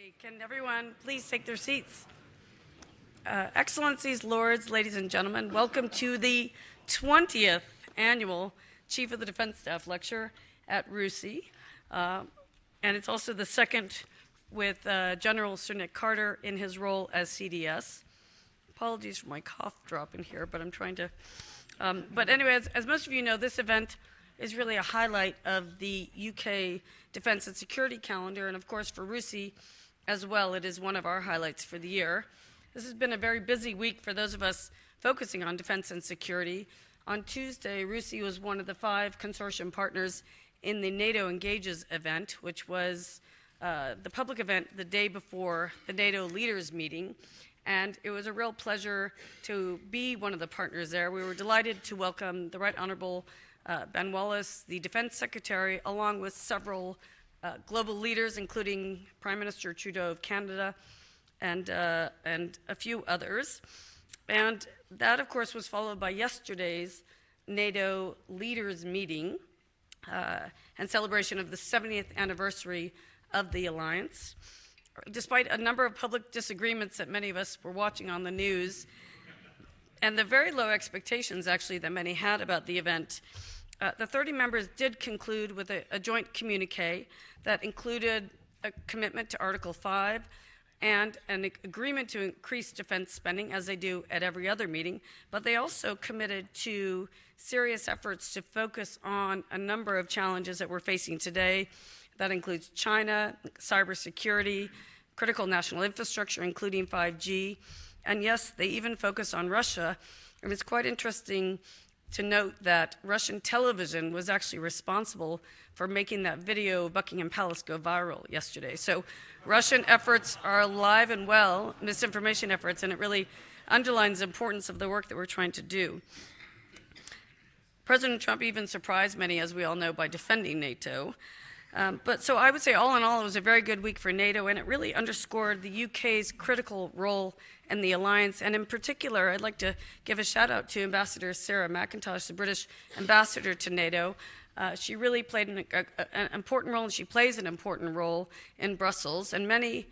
Okay, can everyone please take their seats? Excellencies, lords, ladies and gentlemen, welcome to the 20th annual Chief of the Defense Staff Lecture at RUSI. And it's also the second with General Sir Nick Carter in his role as CDS. Apologies for my cough drop in here, but I'm trying to... but anyway, as most of you know, this event is really a highlight of the UK Defense and Security calendar, and of course for RUSI as well, it is one of our highlights for the year. This has been a very busy week for those of us focusing on defense and security. On Tuesday, RUSI was one of the 5 consortium partners in the NATO Engages event, which was the public event the day before the NATO leaders meeting. And it was a real pleasure to be one of the partners there. We were delighted to welcome the Right Honorable Ben Wallace, the Defense Secretary, along with several global leaders, including Prime Minister Trudeau of Canada and a few others. And that, of course, was followed by yesterday's NATO leaders meeting and celebration of the 70th anniversary of the alliance. Despite a number of public disagreements that many of us were watching on the news, and the very low expectations, actually, that many had about the event, the 30 members did conclude with a joint communique that included a commitment to Article 5 and an agreement to increase defense spending, as they do at every other meeting, but they also committed to serious efforts to focus on a number of challenges that we're facing today. That includes China, cybersecurity, critical national infrastructure, including 5G, and yes, they even focus on Russia. And it's quite interesting to note that Russian television was actually responsible for making that video of Buckingham Palace go viral yesterday. So Russian efforts are alive and well, misinformation efforts, and it really underlines the importance of the work that we're trying to do. President Trump even surprised many, as we all know, by defending NATO. But so I would say all in all, it was a very good week for NATO, and it really underscored the UK's critical role in the alliance. And in particular, I'd like to give a shout out to Ambassador Sarah McIntosh, the British ambassador to NATO. She really played an important role, and she plays an important role in Brussels. And many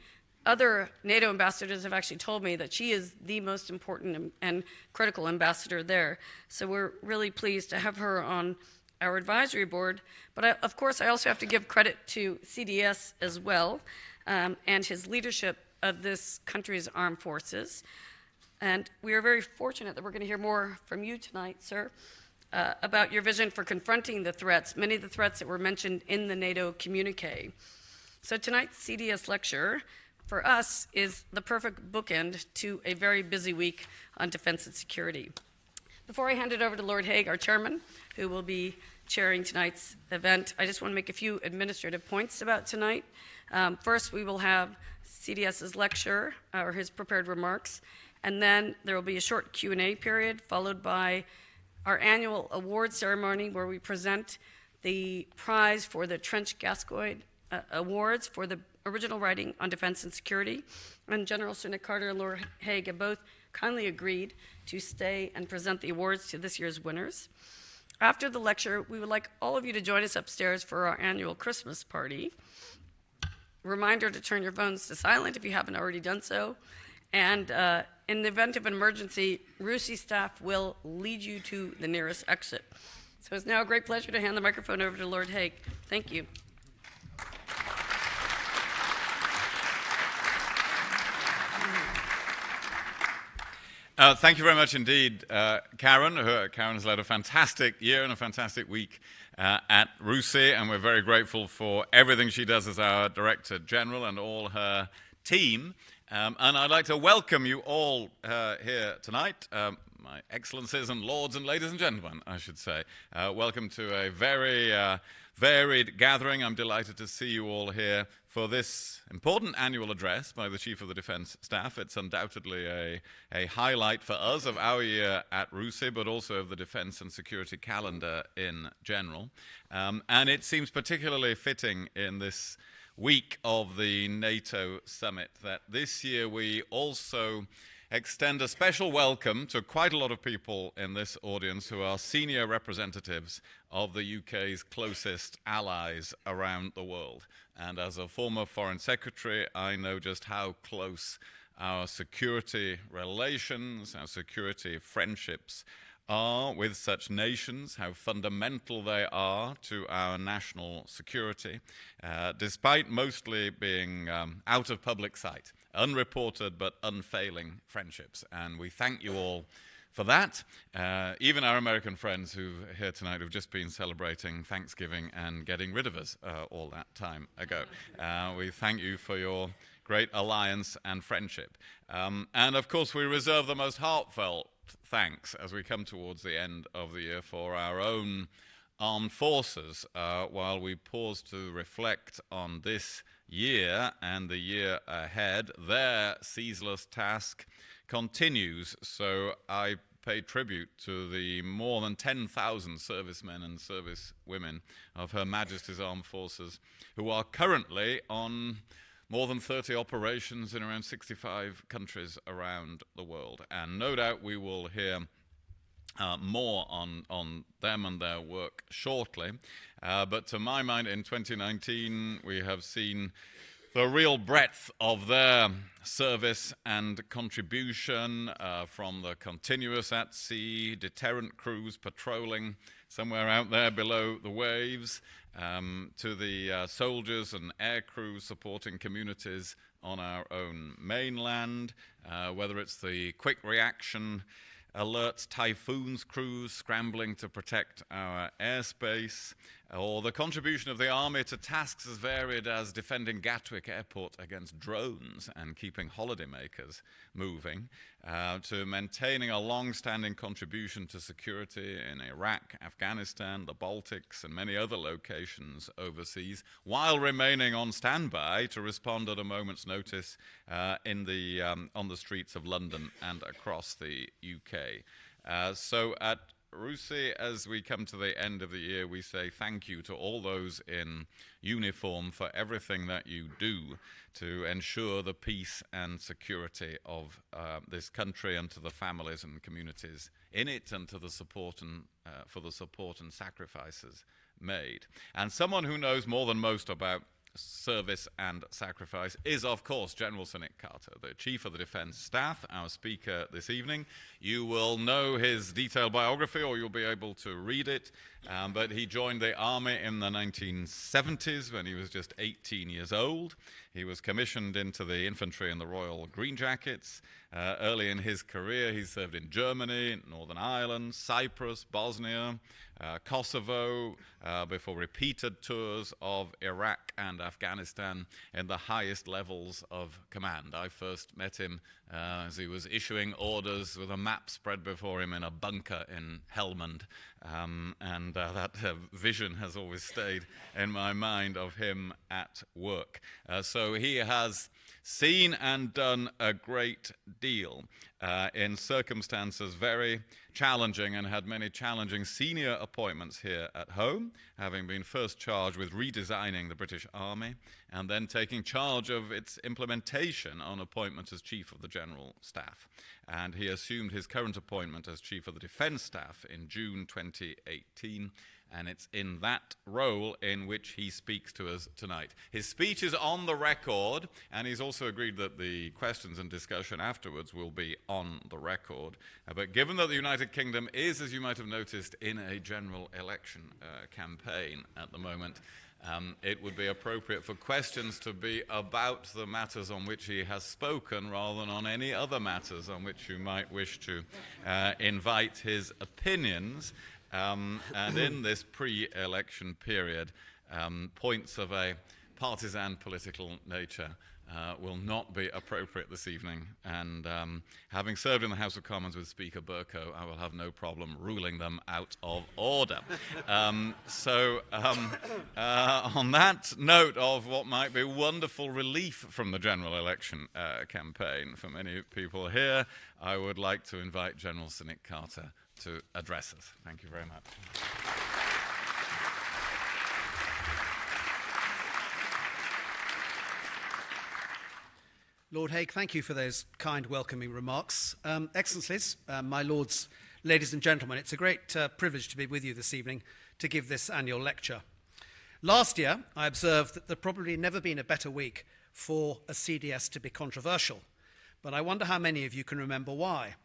other NATO ambassadors have actually told me that she is the most important and critical ambassador there. So we're really pleased to have her on our advisory board. But of course, I also have to give credit to CDS as well, and his leadership of this country's armed forces. And we are very fortunate that we're going to hear more from you tonight, sir, about your vision for confronting the threats, many of the threats that were mentioned in the NATO communique. So tonight's CDS lecture, for us, is the perfect bookend to a very busy week on defense and security. Before I hand it over to Lord Haig, our chairman, who will be chairing tonight's event, I just want to make a few administrative points about tonight. First, we will have CDS's lecture, or his prepared remarks, and then there will be a short Q&A period, followed by our annual award ceremony, where we present the prize for the Trench Gascoigne Awards for the original writing on defense and security. And General Sir Nick Carter and Lord Haig have both kindly agreed to stay and present the awards to this year's winners. After the lecture, we would like all of you to join us upstairs for our annual Christmas party. Reminder to turn your phones to silent if you haven't already done so. And in the event of an emergency, RUSI staff will lead you to the nearest exit. So it's now a great pleasure to hand the microphone over to Lord Haig. Thank you. Thank you very much indeed, Karen. Karen has led a fantastic year and a fantastic week at RUSI, and we're very grateful for everything she does as our Director General and all her team. And I'd like to welcome you all here tonight, my excellencies and lords and ladies and gentlemen, I should say. Welcome to a very varied gathering. I'm delighted to see you all here for this important annual address by the Chief of the Defense Staff. It's undoubtedly a highlight for us of our year at RUSI, but also of the defense and security calendar in general. And it seems particularly fitting in this week of the NATO summit that this year we also extend a special welcome to quite a lot of people in this audience who are senior representatives of the UK's closest allies around the world. And as a former Foreign Secretary, I know just how close our security relations, our security friendships are with such nations, how fundamental they are to our national security, despite mostly being out of public sight, unreported but unfailing friendships. And we thank you all for that. Even our American friends who are here tonight who've just been celebrating Thanksgiving and getting rid of us all that time ago. We thank you for your great alliance and friendship. And of course, we reserve the most heartfelt thanks as we come towards the end of the year for our own armed forces while we pause to reflect on this year and the year ahead. Their ceaseless task continues, so I pay tribute to the more than 10,000 servicemen and servicewomen of Her Majesty's Armed Forces who are currently on more than 30 operations in around 65 countries around the world. And no doubt we will hear more on them and their work shortly. But to my mind, in 2019, we have seen the real breadth of their service and contribution from the continuous at-sea deterrent crews patrolling somewhere out there below the waves, to the soldiers and air crews supporting communities on our own mainland, whether it's the quick reaction alerts typhoons crews scrambling to protect our airspace, or the contribution of the Army to tasks as varied as defending Gatwick Airport against drones and keeping holidaymakers moving, to maintaining a long-standing contribution to security in Iraq, Afghanistan, the Baltics, and many other locations overseas, while remaining on standby to respond at a moment's notice on the streets of London and across the UK. So at RUSI, as we come to the end of the year, we say thank you to all those in uniform for everything that you do to ensure the peace and security of this country, and to the families and communities in it, and to the support and for the support and sacrifices made. And someone who knows more than most about service and sacrifice is, of course, General Sir Nick Carter, the Chief of the Defence Staff, our speaker this evening. You will know his detailed biography, or you'll be able to read it, but he joined the Army in the 1970s when he was just 18 years old. He was commissioned into the infantry in the Royal Green Jackets. Early in his career, he served in Germany, Northern Ireland, Cyprus, Bosnia, Kosovo, before repeated tours of Iraq and Afghanistan in the highest levels of command. I first met him as he was issuing orders with a map spread before him in a bunker in Helmand, and that vision has always stayed in my mind of him at work. So he has seen and done a great deal in circumstances very challenging, and had many challenging senior appointments here at home, having been first charged with redesigning the British Army and then taking charge of its implementation on appointment as Chief of the General Staff. And he assumed his current appointment as Chief of the Defence Staff in June 2018. And it's in that role in which he speaks to us tonight. His speech is on the record, and he's also agreed that the questions and discussion afterwards will be on the record. But given that the United Kingdom is, as you might have noticed, in a general election campaign at the moment, it would be appropriate for questions to be about the matters on which he has spoken, rather than on any other matters on which you might wish to invite his opinions. And in this pre-election period, points of a partisan political nature will not be appropriate this evening. And having served in the House of Commons with Speaker Bercow, I will have no problem ruling them out of order. On that note of what might be wonderful relief from the general election campaign for many people here, I would like to invite General Sir Nick Carter to address us. Thank you very much. Lord Hague, thank you for those kind welcoming remarks. Excellencies, my lords, ladies and gentlemen, it's a great privilege to be with you this evening to give this annual lecture. Last year, I observed that there probably never been a better week for a CDS to be controversial, but I wonder how many of you can remember why.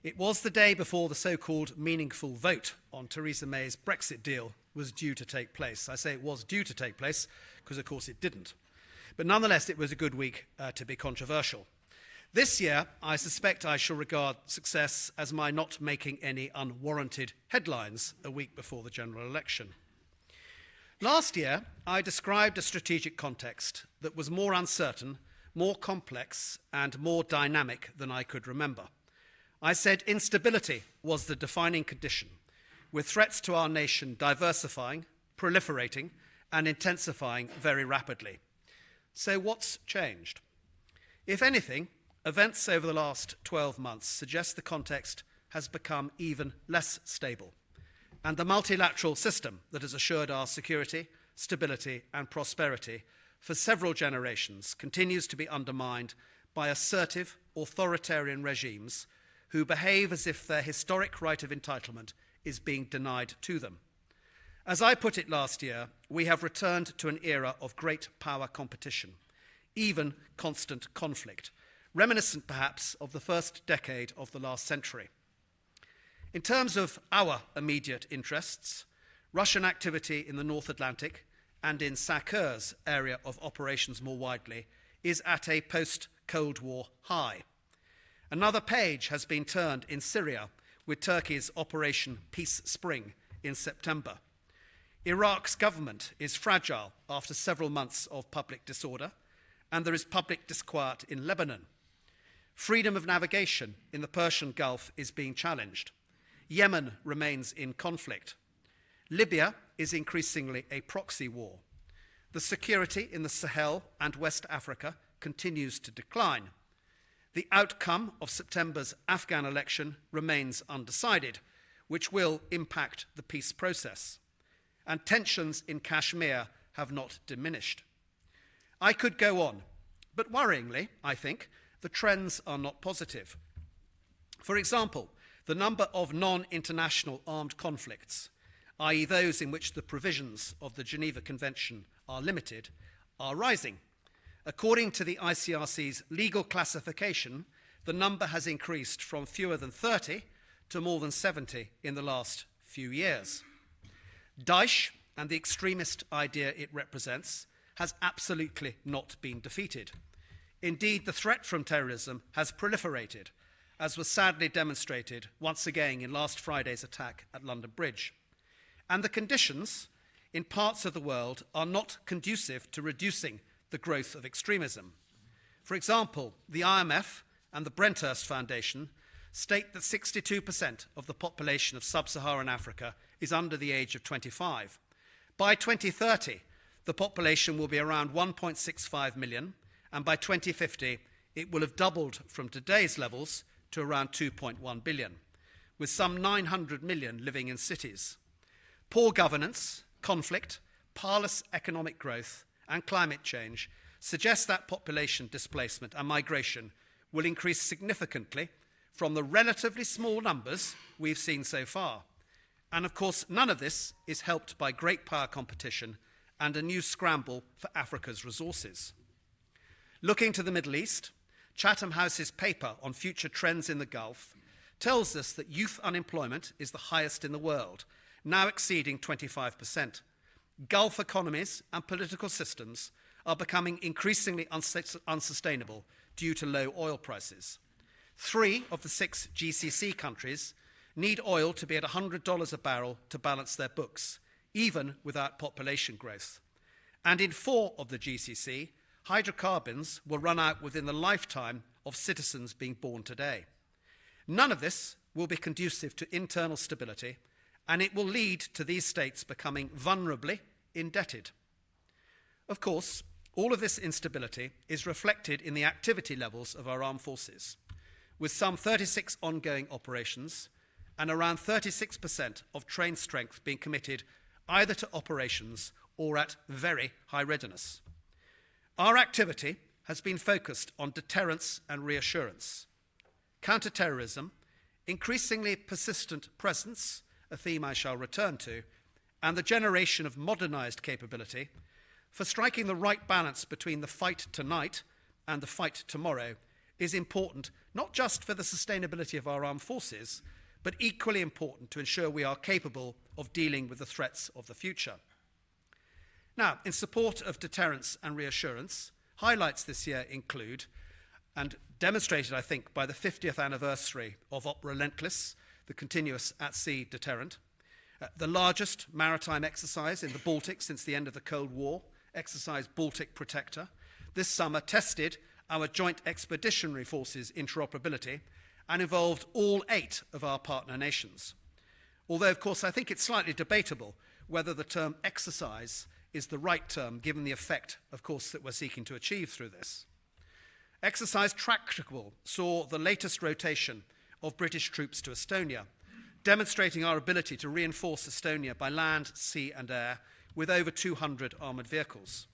It was the day before the so-called meaningful vote on Theresa May's Brexit deal was due to take place. I say it was due to take place because, of course, it didn't. But nonetheless, it was a good week to be controversial. This year, I suspect I shall regard success as my not making any unwarranted headlines a week before the general election. Last year, I described a strategic context that was more uncertain, more complex, and more dynamic than I could remember. I said instability was the defining condition, with threats to our nation diversifying, proliferating, and intensifying very rapidly. So what's changed? If anything, events over the last 12 months suggest the context has become even less stable, and the multilateral system that has assured our security, stability, and prosperity for several generations continues to be undermined by assertive, authoritarian regimes who behave as if their historic right of entitlement is being denied to them. As I put it last year, we have returned to an era of great power competition, even constant conflict, reminiscent perhaps of the first decade of the last century. In terms of our immediate interests, Russian activity in the North Atlantic and in SACEUR's area of operations more widely is at a post-Cold War high. Another page has been turned in Syria with Turkey's Operation Peace Spring in September. Iraq's government is fragile after several months of public disorder, and there is public disquiet in Lebanon. Freedom of navigation in the Persian Gulf is being challenged. Yemen remains in conflict. Libya is increasingly a proxy war. The security in the Sahel and West Africa continues to decline. The outcome of September's Afghan election remains undecided, which will impact the peace process. And tensions in Kashmir have not diminished. I could go on, but worryingly, I think, the trends are not positive. For example, the number of non-international armed conflicts, i.e. those in which the provisions of the Geneva Convention are limited, are rising. According to the ICRC's legal classification, the number has increased from fewer than 30 to more than 70 in the last few years. Daesh and the extremist idea it represents has absolutely not been defeated. Indeed, the threat from terrorism has proliferated, as was sadly demonstrated once again in last Friday's attack at London Bridge. And the conditions in parts of the world are not conducive to reducing the growth of extremism. For example, the IMF and the Brenthurst Foundation state that 62% of the population of sub-Saharan Africa is under the age of 25. By 2030, the population will be around 1.65 million, and by 2050, it will have doubled from today's levels to around 2.1 billion, with some 900 million living in cities. Poor governance, conflict, parlous economic growth, and climate change suggest that population displacement and migration will increase significantly from the relatively small numbers we've seen so far. And of course, none of this is helped by great power competition and a new scramble for Africa's resources. Looking to the Middle East, Chatham House's paper on future trends in the Gulf tells us that youth unemployment is the highest in the world, now exceeding 25%. Gulf economies and political systems are becoming increasingly unsustainable due to low oil prices. 3 of the 6 GCC countries need oil to be at $100 a barrel to balance their books, even without population growth. And in 4 of the GCC, hydrocarbons will run out within the lifetime of citizens being born today. None of this will be conducive to internal stability, and it will lead to these states becoming vulnerably indebted. Of course, all of this instability is reflected in the activity levels of our armed forces, with some 36 ongoing operations and around 36% of trained strength being committed either to operations or at very high readiness. Our activity has been focused on deterrence and reassurance, counter-terrorism, increasingly persistent presence, a theme I shall return to, and the generation of modernised capability for striking the right balance between the fight tonight and the fight tomorrow is important, not just for the sustainability of our armed forces, but equally important to ensure we are capable of dealing with the threats of the future. Now, in support of deterrence and reassurance, highlights this year include, and demonstrated, I think, by the 50th anniversary of Op Relentless, the continuous at-sea deterrent, the largest maritime exercise in the Baltic since the end of the Cold War, Exercise Baltic Protector. This summer tested our joint expeditionary forces interoperability and involved all 8 of our partner nations. Although, of course, I think it's slightly debatable whether the term exercise is the right term, given the effect, of course, that we're seeking to achieve through this. Exercise Tractable saw the latest rotation of British troops to Estonia, demonstrating our ability to reinforce Estonia by land, sea and air with over 200 armoured vehicles.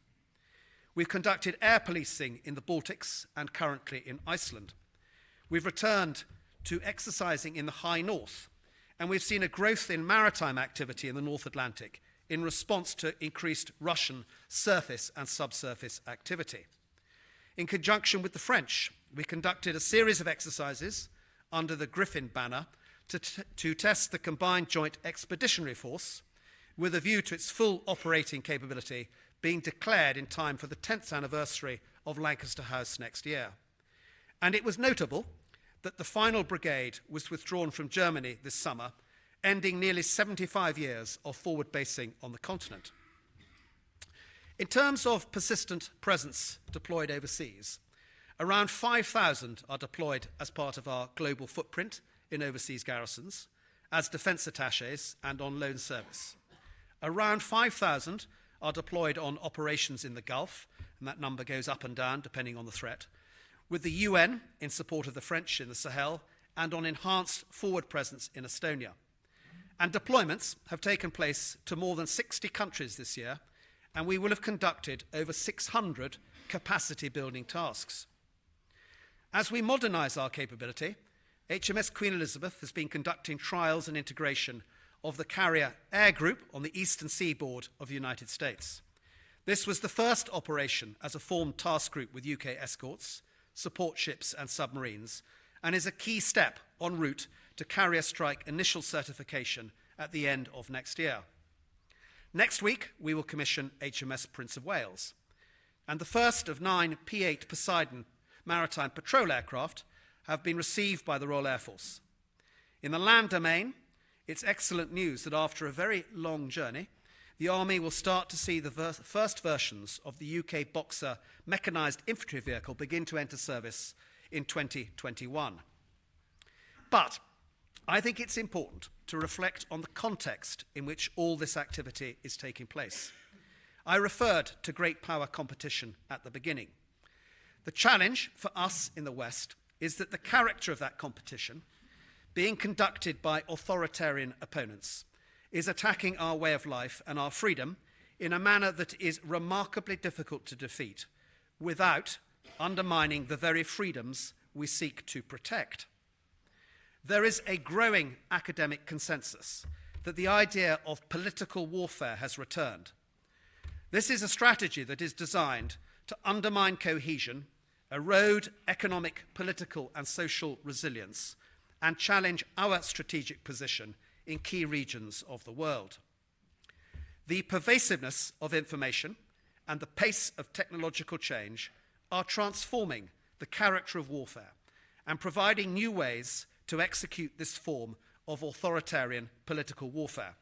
We've conducted air policing in the Baltics and currently in Iceland. We've returned to exercising in the high north, and we've seen a growth in maritime activity in the North Atlantic in response to increased Russian surface and subsurface activity. In conjunction with the French, we conducted a series of exercises under the Griffin banner to test the combined joint expeditionary force with a view to its full operating capability being declared in time for the 10th anniversary of Lancaster House next year. And it was notable that the final brigade was withdrawn from Germany this summer, ending nearly 75 years of forward basing on the continent. In terms of persistent presence deployed overseas, around 5,000 are deployed as part of our global footprint in overseas garrisons, as defence attaches and on loan service. Around 5,000 are deployed on operations in the Gulf, and that number goes up and down depending on the threat, with the UN in support of the French in the Sahel and on enhanced forward presence in Estonia. And deployments have taken place to more than 60 countries this year, and we will have conducted over 600 capacity building tasks. As we modernise our capability, HMS Queen Elizabeth has been conducting trials and integration of the carrier Air Group on the eastern seaboard of the United States. This was the first operation as a formed task group with UK escorts, support ships and submarines, and is a key step en route to carrier strike initial certification at the end of next year. Next week, we will commission HMS Prince of Wales, and the first of 9 P-8 Poseidon maritime patrol aircraft have been received by the Royal Air Force. In the land domain, it's excellent news that after a very long journey, the Army will start to see the first versions of the UK Boxer mechanised infantry vehicle begin to enter service in 2021. But I think it's important to reflect on the context in which all this activity is taking place. I referred to great power competition at the beginning. The challenge for us in the West is that the character of that competition, being conducted by authoritarian opponents, is attacking our way of life and our freedom in a manner that is remarkably difficult to defeat without undermining the very freedoms we seek to protect. There is a growing academic consensus that the idea of political warfare has returned. This is a strategy that is designed to undermine cohesion, erode economic, political and social resilience, and challenge our strategic position in key regions of the world. The pervasiveness of information and the pace of technological change are transforming the character of warfare and providing new ways to execute this form of authoritarian political warfare,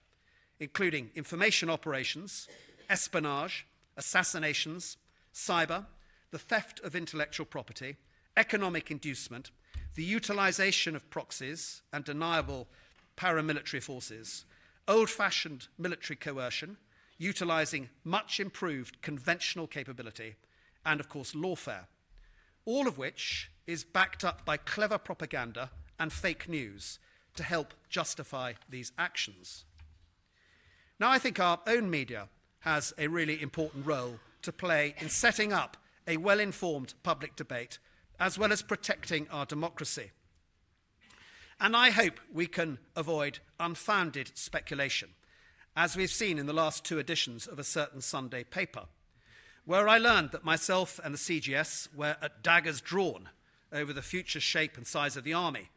including information operations, espionage, assassinations, cyber, the theft of intellectual property, economic inducement, the utilization of proxies and deniable paramilitary forces, old-fashioned military coercion, utilizing much improved conventional capability, and of course lawfare, all of which is backed up by clever propaganda and fake news to help justify these actions. Now, I think our own media has a really important role to play in setting up a well-informed public debate, as well as protecting our democracy. And I hope we can avoid unfounded speculation, as we've seen in the last 2 editions of a certain Sunday paper, where I learned that myself and the CGS were at daggers drawn over the future shape and size of the army,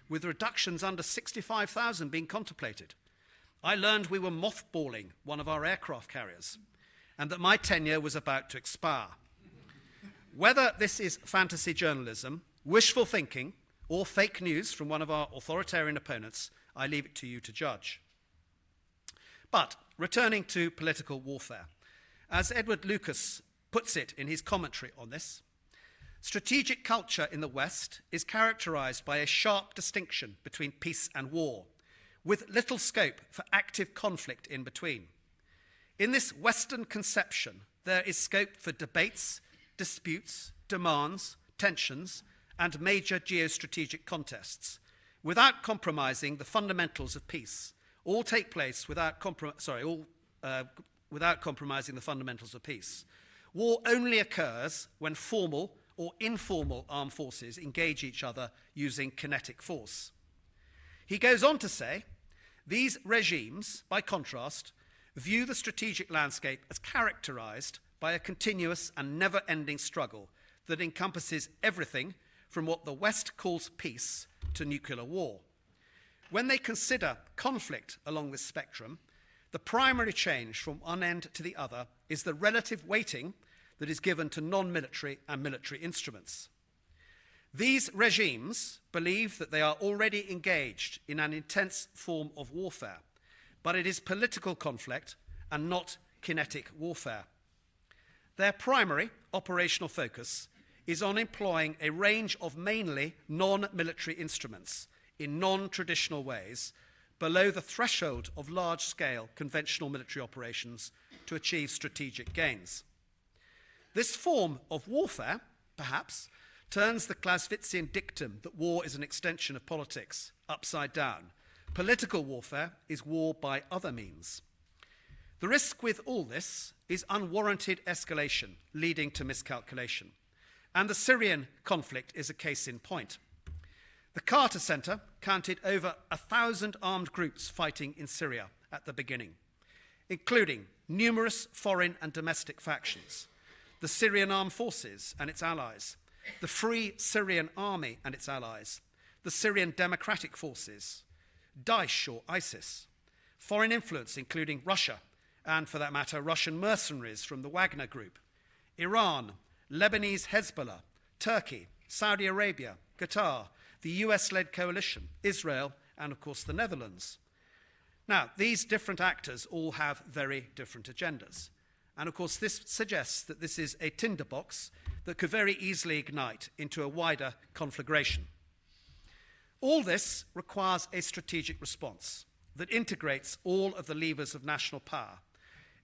with reductions under 65,000 being contemplated. I learned we were mothballing one of our aircraft carriers, and that my tenure was about to expire. Whether this is fantasy journalism, wishful thinking, or fake news from one of our authoritarian opponents, I leave it to you to judge. But returning to political warfare, as Edward Lucas puts it in his commentary on this, strategic culture in the West is characterized by a sharp distinction between peace and war, with little scope for active conflict in between. In this Western conception, there is scope for debates, disputes, demands, tensions, and major geostrategic contests, without compromising the fundamentals of peace. All take place without compromising the fundamentals of peace. War only occurs when formal or informal armed forces engage each other using kinetic force. He goes on to say, these regimes, by contrast, view the strategic landscape as characterized by a continuous and never-ending struggle that encompasses everything from what the West calls peace to nuclear war. When they consider conflict along this spectrum, the primary change from one end to the other is the relative weighting that is given to non-military and military instruments. These regimes believe that they are already engaged in an intense form of warfare, but it is political conflict and not kinetic warfare. Their primary operational focus is on employing a range of mainly non-military instruments in non-traditional ways below the threshold of large-scale conventional military operations to achieve strategic gains. This form of warfare, perhaps, turns the Clausewitzian dictum that war is an extension of politics upside down. Political warfare is war by other means. The risk with all this is unwarranted escalation, leading to miscalculation. And the Syrian conflict is a case in point. The Carter Center counted over 1,000 armed groups fighting in Syria at the beginning, including numerous foreign and domestic factions, the Syrian Armed Forces and its allies, the Free Syrian Army and its allies, the Syrian Democratic Forces, Daesh or ISIS, foreign influence including Russia, and for that matter, Russian mercenaries from the Wagner Group, Iran, Lebanese Hezbollah, Turkey, Saudi Arabia, Qatar, the US-led coalition, Israel, and of course the Netherlands. Now, these different actors all have very different agendas. And of course, this suggests that this is a tinderbox that could very easily ignite into a wider conflagration. All this requires a strategic response that integrates all of the levers of national power,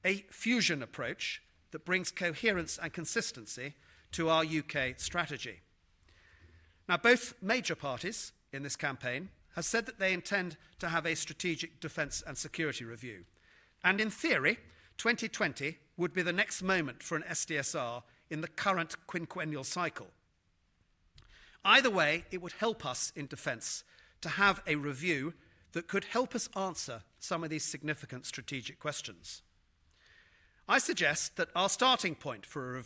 a fusion approach that brings coherence and consistency to our UK strategy. Now, both major parties in this campaign have said that they intend to have a strategic defence and security review. And in theory, 2020 would be the next moment for an SDSR in the current quinquennial cycle. Either way, it would help us in defence to have a review that could help us answer some of these significant strategic questions. I suggest that our starting point for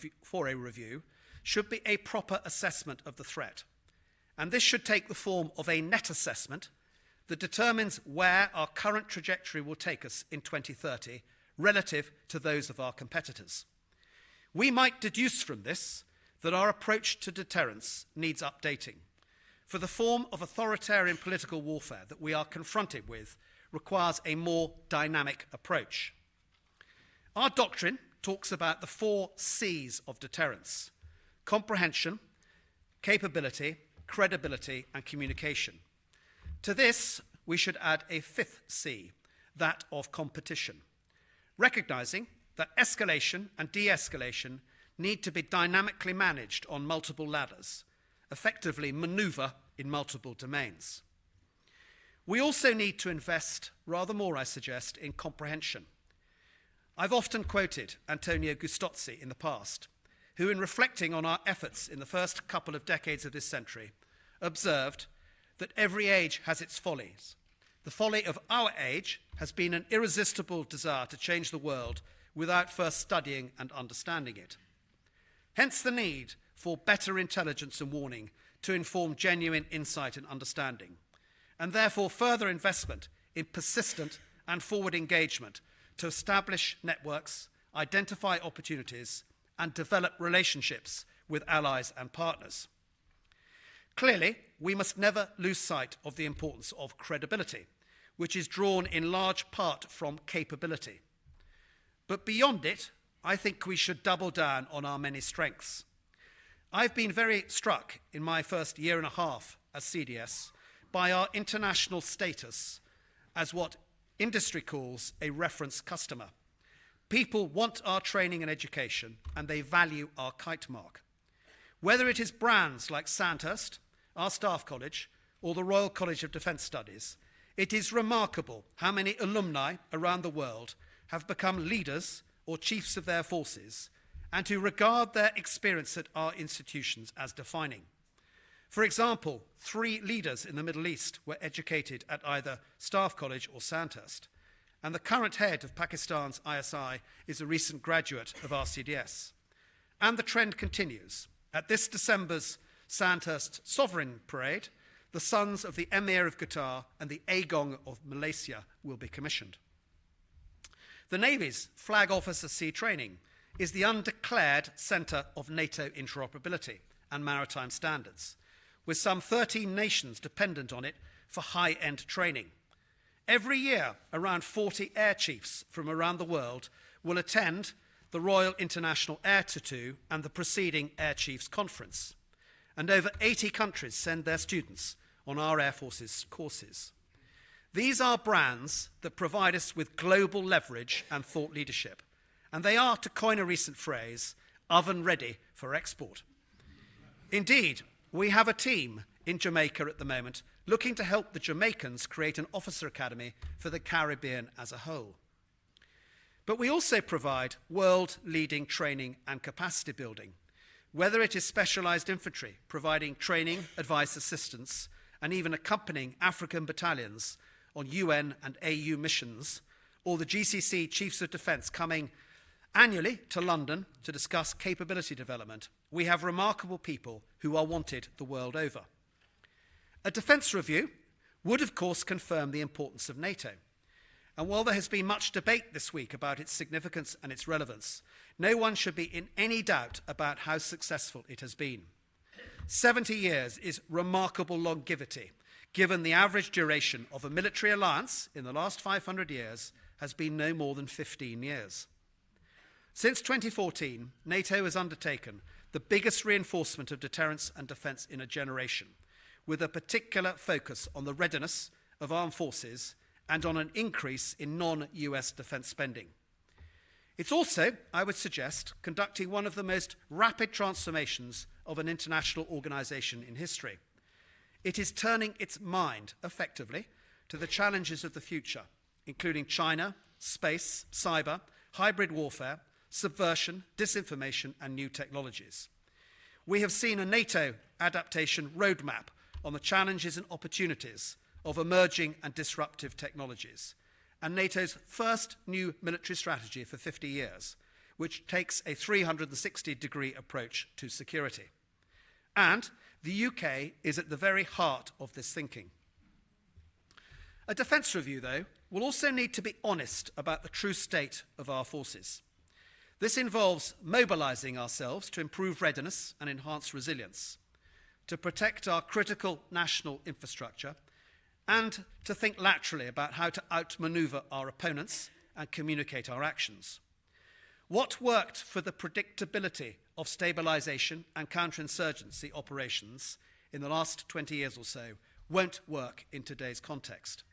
a review should be a proper assessment of the threat. And this should take the form of a net assessment that determines where our current trajectory will take us in 2030 relative to those of our competitors. We might deduce from this that our approach to deterrence needs updating, for the form of authoritarian political warfare that we are confronted with requires a more dynamic approach. Our doctrine talks about the 4 C's of deterrence: comprehension, capability, credibility, and communication. To this, we should add a 5th C, that of competition, recognizing that escalation and de-escalation need to be dynamically managed on multiple ladders, effectively maneuver in multiple domains. We also need to invest rather more, I suggest, in comprehension. I've often quoted Antonio Gustozzi in the past, who, in reflecting on our efforts in the first couple of decades of this century, observed that every age has its follies. The folly of our age has been an irresistible desire to change the world without first studying and understanding it. Hence the need for better intelligence and warning to inform genuine insight and understanding, and therefore further investment in persistent and forward engagement to establish networks, identify opportunities, and develop relationships with allies and partners. Clearly, we must never lose sight of the importance of credibility, which is drawn in large part from capability. But beyond it, I think we should double down on our many strengths. I've been very struck in my first year and a half as CDS by our international status as what industry calls a reference customer. People want our training and education, and they value our kite mark. Whether it is brands like Sandhurst, our staff college, or the Royal College of Defence Studies, it is remarkable how many alumni around the world have become leaders or chiefs of their forces and who regard their experience at our institutions as defining. For example, 3 leaders in the Middle East were educated at either Staff College or Sandhurst, and the current head of Pakistan's ISI is a recent graduate of RCDS. And the trend continues. At this December's Sandhurst Sovereign Parade, the sons of the Emir of Qatar and the Agong of Malaysia will be commissioned. The Navy's Flag Officer Sea Training is the undeclared centre of NATO interoperability and maritime standards, with some 13 nations dependent on it for high-end training. Every year, around 40 air chiefs from around the world will attend the Royal International Air Tattoo and the preceding Air Chiefs Conference, and over 80 countries send their students on our Air Force's courses. These are brands that provide us with global leverage and thought leadership, and they are, to coin a recent phrase, oven ready for export. Indeed, we have a team in Jamaica at the moment looking to help the Jamaicans create an officer academy for the Caribbean as a whole. But we also provide world-leading training and capacity building, whether it is specialised infantry providing training, advice, assistance, and even accompanying African battalions on UN and AU missions, or the GCC Chiefs of Defence coming annually to London to discuss capability development. We have remarkable people who are wanted the world over. A defence review would, of course, confirm the importance of NATO. And while there has been much debate this week about its significance and its relevance, no one should be in any doubt about how successful it has been. 70 years is remarkable longevity, given the average duration of a military alliance in the last 500 years has been no more than 15 years. Since 2014, NATO has undertaken the biggest reinforcement of deterrence and defence in a generation, with a particular focus on the readiness of armed forces and on an increase in non-US defence spending. It's also, I would suggest, conducting one of the most rapid transformations of an international organisation in history. It is turning its mind, effectively, to the challenges of the future, including China, space, cyber, hybrid warfare, subversion, disinformation, and new technologies. We have seen a NATO adaptation roadmap on the challenges and opportunities of emerging and disruptive technologies, and NATO's first new military strategy for 50 years, which takes a 360-degree approach to security. And the UK is at the very heart of this thinking. A defence review, though, will also need to be honest about the true state of our forces. This involves mobilising ourselves to improve readiness and enhance resilience, to protect our critical national infrastructure, and to think laterally about how to outmaneuver our opponents and communicate our actions. What worked for the predictability of stabilisation and counterinsurgency operations in the last 20 years or so won't work in today's context.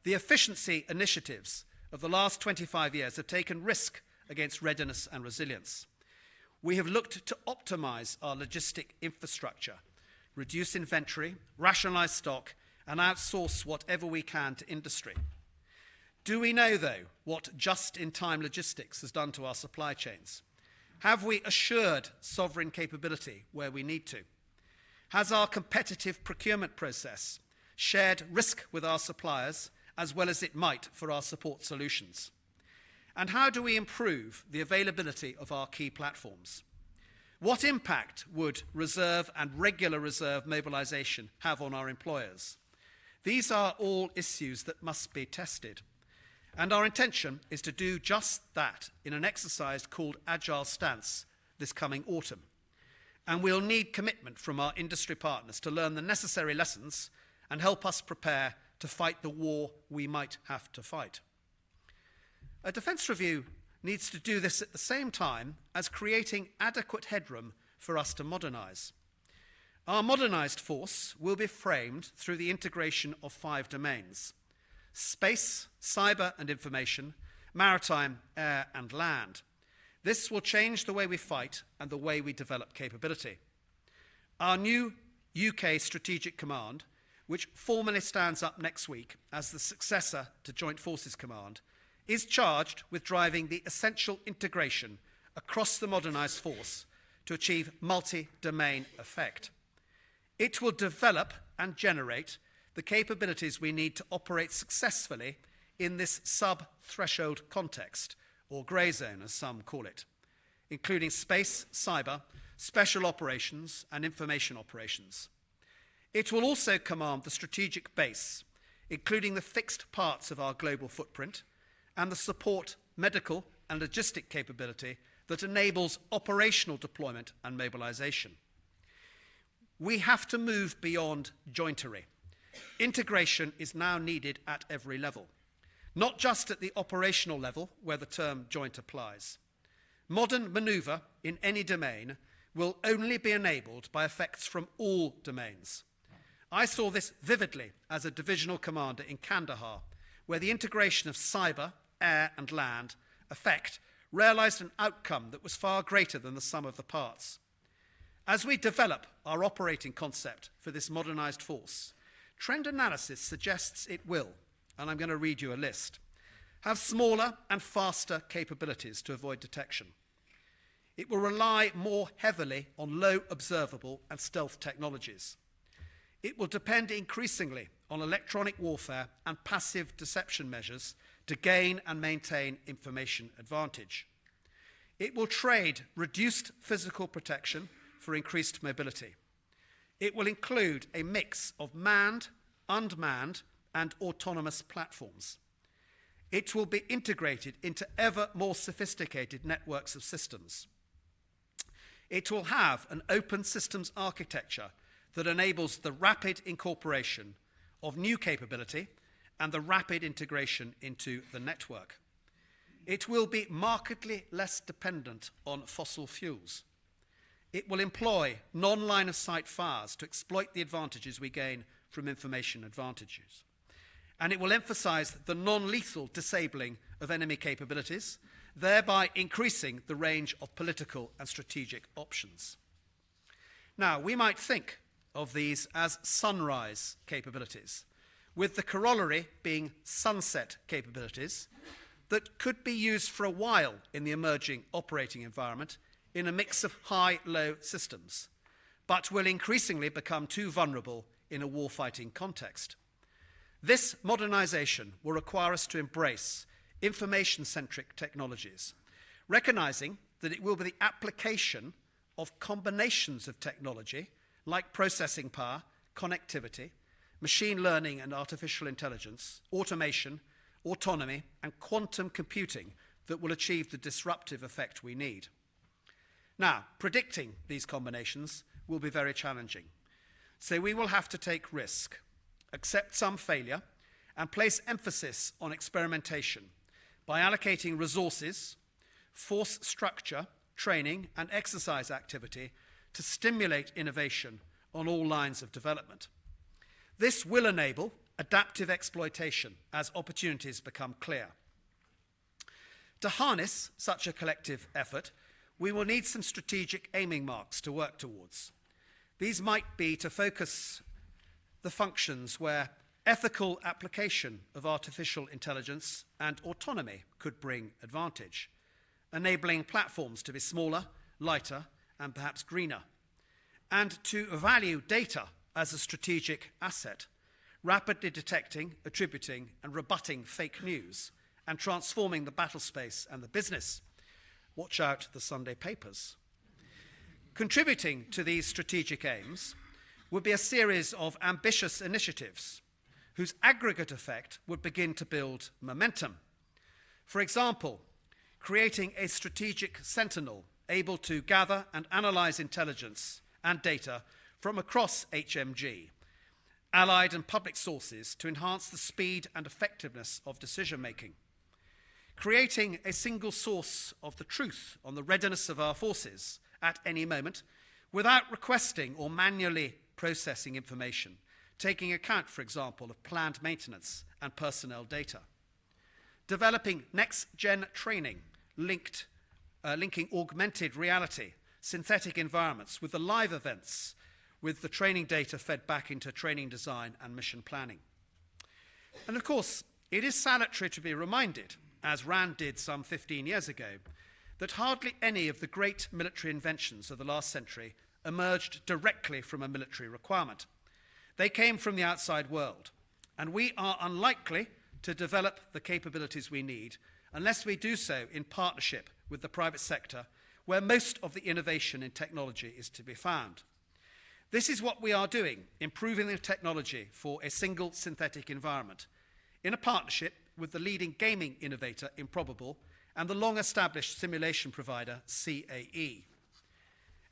The efficiency initiatives of the last 25 years have taken risk against readiness and resilience. We have looked to optimise our logistic infrastructure, reduce inventory, rationalise stock, and outsource whatever we can to industry. Do we know, though, what just-in-time logistics has done to our supply chains? Have we assured sovereign capability where we need to? Has our competitive procurement process shared risk with our suppliers as well as it might for our support solutions? And how do we improve the availability of our key platforms? What impact would reserve and regular reserve mobilization have on our employers? These are all issues that must be tested. And our intention is to do just that in an exercise called Agile Stance this coming autumn. And we'll need commitment from our industry partners to learn the necessary lessons and help us prepare to fight the war we might have to fight. A defence review needs to do this at the same time as creating adequate headroom for us to modernise. Our modernised force will be framed through the integration of 5 domains: space, cyber and information, maritime, air and land. This will change the way we fight and the way we develop capability. Our new UK Strategic Command, which formally stands up next week as the successor to Joint Forces Command, is charged with driving the essential integration across the modernised force to achieve multi-domain effect. It will develop and generate the capabilities we need to operate successfully in this sub-threshold context, or grey zone as some call it, including space, cyber, special operations and information operations. It will also command the strategic base, including the fixed parts of our global footprint and the support, medical and logistic capability that enables operational deployment and mobilisation. We have to move beyond jointery. Integration is now needed at every level, not just at the operational level where the term joint applies. Modern manoeuvre in any domain will only be enabled by effects from all domains. I saw this vividly as a divisional commander in Kandahar, where the integration of cyber, air and land effect realised an outcome that was far greater than the sum of the parts. As we develop our operating concept for this modernised force, trend analysis suggests it will, and I'm going to read you a list, have smaller and faster capabilities to avoid detection. It will rely more heavily on low observable and stealth technologies. It will depend increasingly on electronic warfare and passive deception measures to gain and maintain information advantage. It will trade reduced physical protection for increased mobility. It will include a mix of manned, unmanned, and autonomous platforms. It will be integrated into ever more sophisticated networks of systems. It will have an open systems architecture that enables the rapid incorporation of new capability and the rapid integration into the network. It will be markedly less dependent on fossil fuels. It will employ non-line-of-sight fires to exploit the advantages we gain from information advantages. And it will emphasise the non-lethal disabling of enemy capabilities, thereby increasing the range of political and strategic options. Now, we might think of these as sunrise capabilities, with the corollary being sunset capabilities that could be used for a while in the emerging operating environment in a mix of high-low systems, but will increasingly become too vulnerable in a warfighting context. This modernisation will require us to embrace information-centric technologies, recognising that it will be the application of combinations of technology like processing power, connectivity, machine learning and artificial intelligence, automation, autonomy, and quantum computing that will achieve the disruptive effect we need. Now, predicting these combinations will be very challenging. So we will have to take risk, accept some failure, and place emphasis on experimentation by allocating resources, force structure, training, and exercise activity to stimulate innovation on all lines of development. This will enable adaptive exploitation as opportunities become clear. To harness such a collective effort, we will need some strategic aiming marks to work towards. These might be to focus the functions where ethical application of artificial intelligence and autonomy could bring advantage, enabling platforms to be smaller, lighter, and perhaps greener, and to value data as a strategic asset, rapidly detecting, attributing, and rebutting fake news, and transforming the battle space and the business. Watch out the Sunday papers. Contributing to these strategic aims would be a series of ambitious initiatives whose aggregate effect would begin to build momentum. For example, creating a strategic sentinel able to gather and analyze intelligence and data from across HMG, allied and public sources to enhance the speed and effectiveness of decision-making. Creating a single source of the truth on the readiness of our forces at any moment without requesting or manually processing information, taking account, for example, of planned maintenance and personnel data. Developing next-gen training linking augmented reality, synthetic environments with the live events, with the training data fed back into training design and mission planning. And of course, it is salutary to be reminded, as Rand did some 15 years ago, that hardly any of the great military inventions of the last century emerged directly from a military requirement. They came from the outside world, and we are unlikely to develop the capabilities we need unless we do so in partnership with the private sector, where most of the innovation in technology is to be found. This is what we are doing, improving the technology for a single synthetic environment, in a partnership with the leading gaming innovator, Improbable, and the long-established simulation provider, CAE.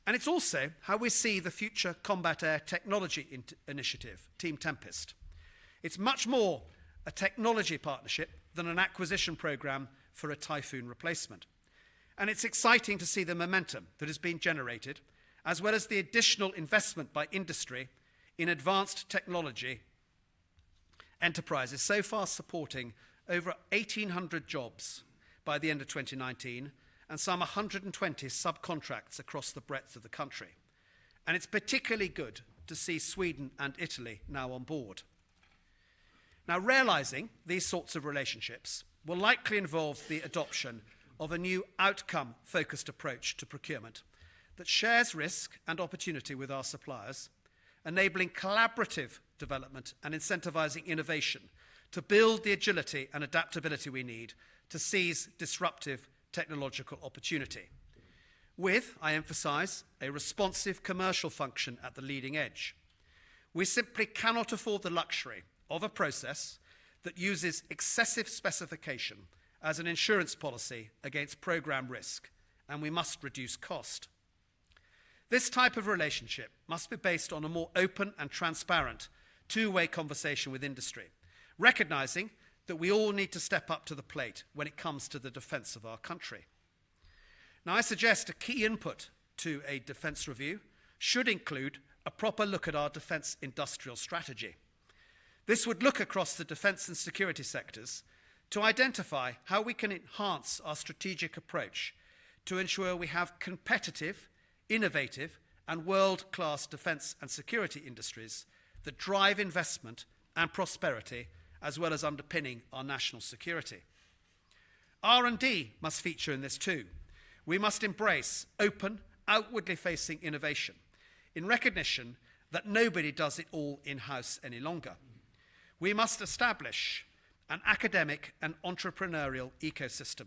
And it's also how we see the Future Combat Air Technology Initiative, Team Tempest. It's much more a technology partnership than an acquisition program for a Typhoon replacement. And it's exciting to see the momentum that has been generated, as well as the additional investment by industry in advanced technology enterprises, so far supporting over 1,800 jobs by the end of 2019 and some 120 subcontracts across the breadth of the country. And it's particularly good to see Sweden and Italy now on board. Now, realizing these sorts of relationships will likely involve the adoption of a new outcome-focused approach to procurement that shares risk and opportunity with our suppliers, enabling collaborative development and incentivizing innovation to build the agility and adaptability we need to seize disruptive technological opportunity. With, I emphasize, a responsive commercial function at the leading edge. We simply cannot afford the luxury of a process that uses excessive specification as an insurance policy against program risk, and we must reduce cost. This type of relationship must be based on a more open and transparent two-way conversation with industry, recognizing that we all need to step up to the plate when it comes to the defense of our country. Now, I suggest a key input to a defense review should include a proper look at our defense industrial strategy. This would look across the defense and security sectors to identify how we can enhance our strategic approach to ensure we have competitive, innovative, and world-class defense and security industries that drive investment and prosperity, as well as underpinning our national security. R&D must feature in this too. We must embrace open, outwardly facing innovation in recognition that nobody does it all in-house any longer. We must establish an academic and entrepreneurial ecosystem.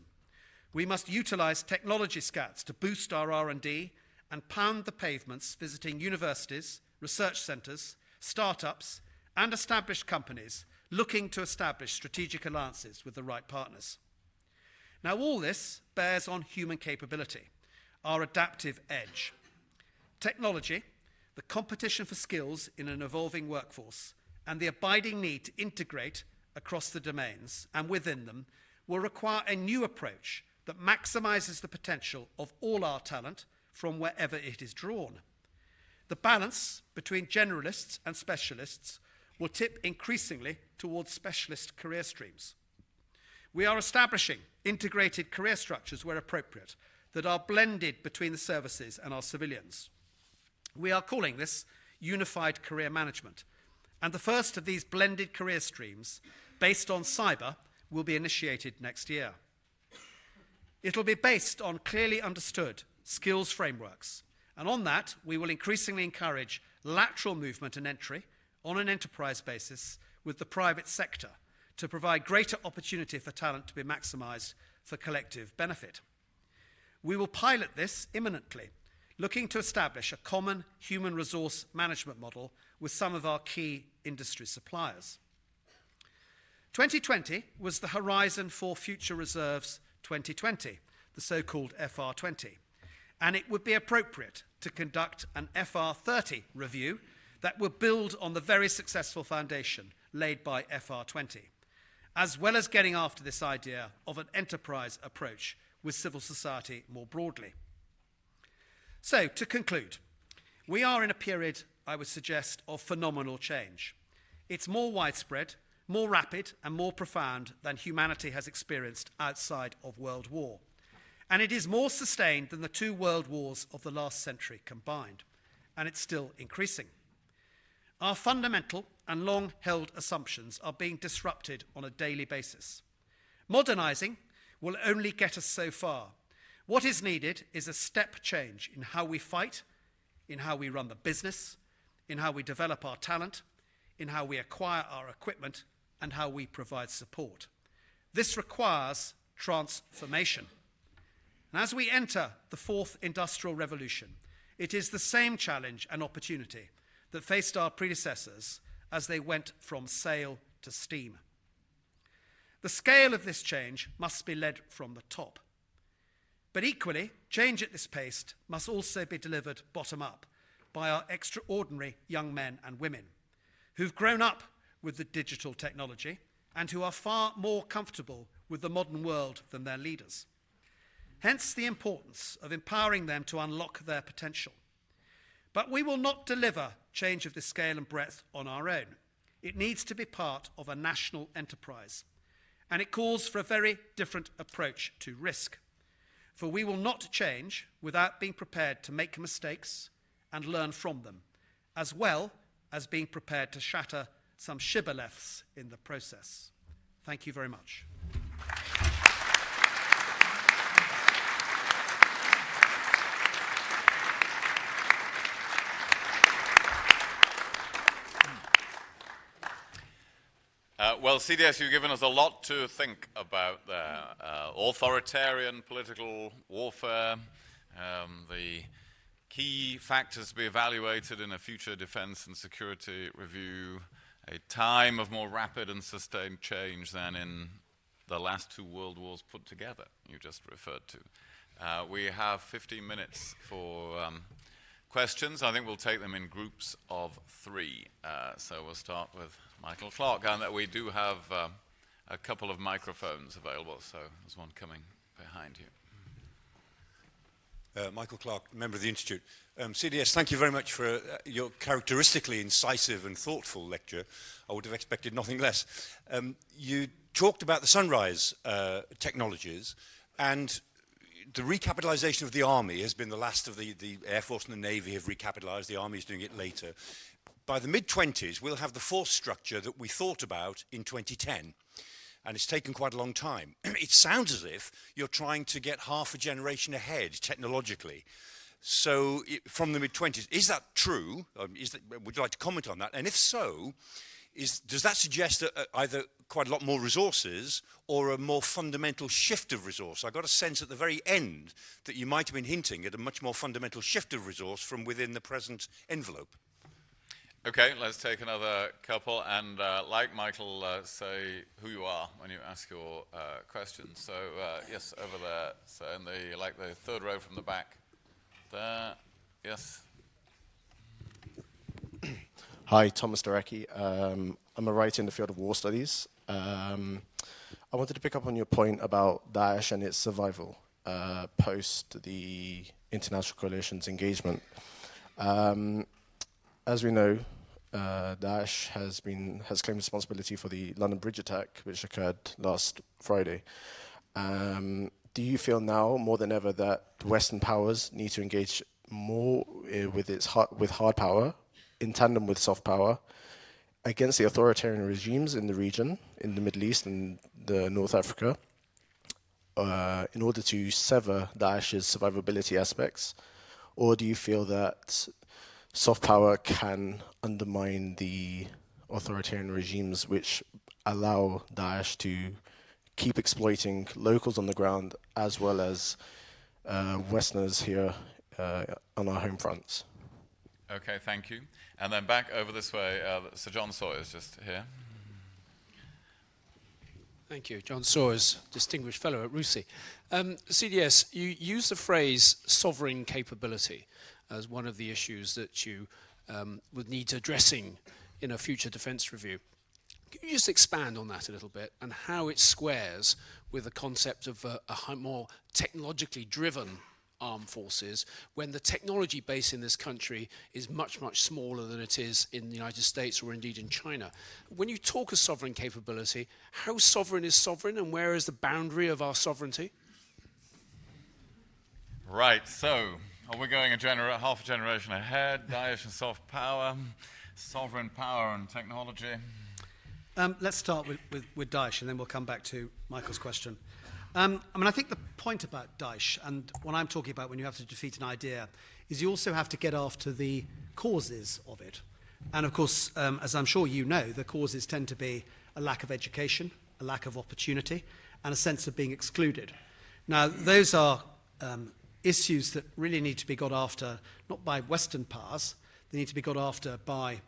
We must utilize technology scouts to boost our R&D and pound the pavements visiting universities, research centers, startups, and established companies looking to establish strategic alliances with the right partners. Now, all this bears on human capability, our adaptive edge. Technology, the competition for skills in an evolving workforce, and the abiding need to integrate across the domains and within them will require a new approach that maximizes the potential of all our talent from wherever it is drawn. The balance between generalists and specialists will tip increasingly towards specialist career streams. We are establishing integrated career structures where appropriate that are blended between the services and our civilians. We are calling this unified career management, and the first of these blended career streams based on cyber will be initiated next year. It'll be based on clearly understood skills frameworks, and on that we will increasingly encourage lateral movement and entry on an enterprise basis with the private sector to provide greater opportunity for talent to be maximised for collective benefit. We will pilot this imminently, looking to establish a common human resource management model with some of our key industry suppliers. 2020 was the Horizon for Future Reserves 2020, the so-called FR20, and it would be appropriate to conduct an FR30 review that will build on the very successful foundation laid by FR20, as well as getting after this idea of an enterprise approach with civil society more broadly. So, to conclude, we are in a period, I would suggest, of phenomenal change. It's more widespread, more rapid, and more profound than humanity has experienced outside of World War. And it is more sustained than the 2 world wars of the last century combined. And it's still increasing. Our fundamental and long-held assumptions are being disrupted on a daily basis. Modernising will only get us so far. What is needed is a step change in how we fight, in how we run the business, in how we develop our talent, in how we acquire our equipment, and how we provide support. This requires transformation. And as we enter the 4th industrial revolution, it is the same challenge and opportunity that faced our predecessors as they went from sail to steam. The scale of this change must be led from the top. But equally, change at this pace must also be delivered bottom up by our extraordinary young men and women who've grown up with the digital technology and who are far more comfortable with the modern world than their leaders. Hence the importance of empowering them to unlock their potential. But we will not deliver change of this scale and breadth on our own. It needs to be part of a national enterprise. And it calls for a very different approach to risk. For we will not change without being prepared to make mistakes and learn from them, as well as being prepared to shatter some shibboleths in the process. Thank you very much. Well, CDS, you've given us a lot to think about there. Authoritarian political warfare, the key factors to be evaluated in a future defense and security review, a time of more rapid and sustained change than in the last 2 world wars put together, you just referred to. We have 15 minutes for questions. I think we'll take them in groups of 3. So we'll start with Michael Clark, and that we do have a couple of microphones available, so there's one coming behind you. Michael Clark, member of the Institute. CDS, thank you very much for your characteristically incisive and thoughtful lecture. I would have expected nothing less. You talked about the sunrise technologies, and the recapitalisation of the Army has been the last of the Air Force and the Navy have recapitalised. The Army is doing it later. By the mid-20s, we'll have the force structure that we thought about in 2010. And it's taken quite a long time. It sounds as if you're trying to get half a generation ahead technologically. So from the mid-20s, is that true? Would you like to comment on that? And if so, does that suggest either quite a lot more resources or a more fundamental shift of resource? I got a sense at the very end that you might have been hinting at a much more fundamental shift of resource from within the present envelope. Okay, let's take another couple, and like Michael, say who you are when you ask your questions. So yes, over there, so in the the 3rd row from the back. There, yes. Hi, Thomas Darecki. I'm a writer in the field of war studies. I wanted to pick up on your point about Daesh and its survival post the international coalition's engagement. As we know, Daesh has claimed responsibility for the London Bridge attack, which occurred last Friday. Do you feel now more than ever that Western powers need to engage more with hard power, in tandem with soft power, against the authoritarian regimes in the region, in the Middle East and North Africa, in order to sever Daesh's survivability aspects? Or do you feel that soft power can undermine the authoritarian regimes which allow Daesh to keep exploiting locals on the ground as well as Westerners here on our home fronts? Okay, thank you. And then back over this way, Sir John Sawyer's just here. Thank you. John Sawyers, Distinguished Fellow at RUSI. CDS, you use the phrase sovereign capability as one of the issues that you would need addressing in a future defence review. Can you just expand on that a little bit and how it squares with the concept of a more technologically driven armed forces when the technology base in this country is much, much smaller than it is in the United States or indeed in China? When you talk of sovereign capability, how sovereign is sovereign and where is the boundary of our sovereignty? Right, so are we going half a generation ahead? Daesh and soft power, sovereign power and technology? Let's start with Daesh, and then we'll come back to Michael's question. I think the point about Daesh, and what I'm talking about when you have to defeat an idea, is you also have to get after the causes of it. And of course, as I'm sure you know, the causes tend to be a lack of education, a lack of opportunity, and a sense of being excluded. Now, those are issues that really need to be got after, not by Western powers, they need to be got after by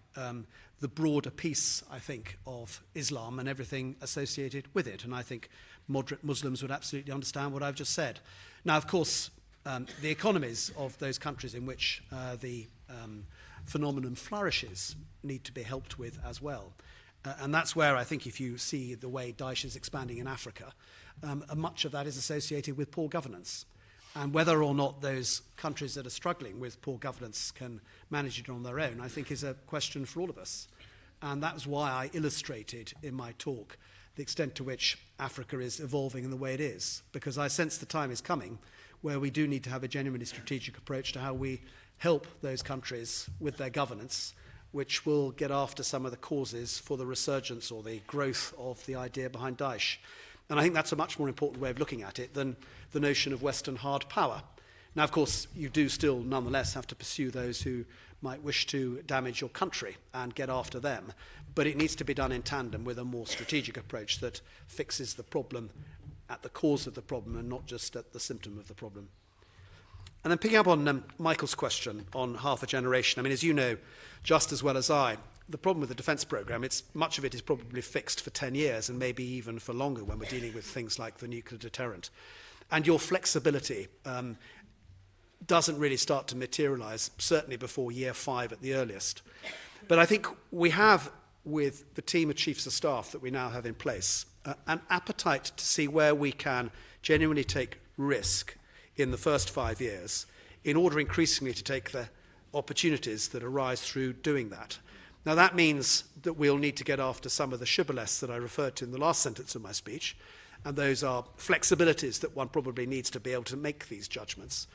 the broader piece, I think, of Islam and everything associated with it. And I think moderate Muslims would absolutely understand what I've just said. Now, of course, the economies of those countries in which the phenomenon flourishes need to be helped with as well. And that's where I think if you see the way Daesh is expanding in Africa, much of that is associated with poor governance. And whether or not those countries that are struggling with poor governance can manage it on their own, I think is a question for all of us. And that's why I illustrated in my talk the extent to which Africa is evolving in the way it is. Because I sense the time is coming where we do need to have a genuinely strategic approach to how we help those countries with their governance, which will get after some of the causes for the resurgence or the growth of the idea behind Daesh. And I think that's a much more important way of looking at it than the notion of Western hard power. Now, of course, you do still nonetheless have to pursue those who might wish to damage your country and get after them. But it needs to be done in tandem with a more strategic approach that fixes the problem at the cause of the problem and not just at the symptom of the problem. And then picking up on Michael's question on half a generation, as you know just as well as I, the problem with the defence programme, much of it is probably fixed for 10 years and maybe even for longer when we're dealing with things like the nuclear deterrent. And your flexibility doesn't really start to materialise, certainly before year 5 at the earliest. But I think we have, with the team of chiefs of staff that we now have in place, an appetite to see where we can genuinely take risk in the first 5 years in order increasingly to take the opportunities that arise through doing that. Now, that means that we'll need to get after some of the shibboleths that I referred to in the last sentence of my speech, and those are flexibilities that one probably needs to be able to make these judgments.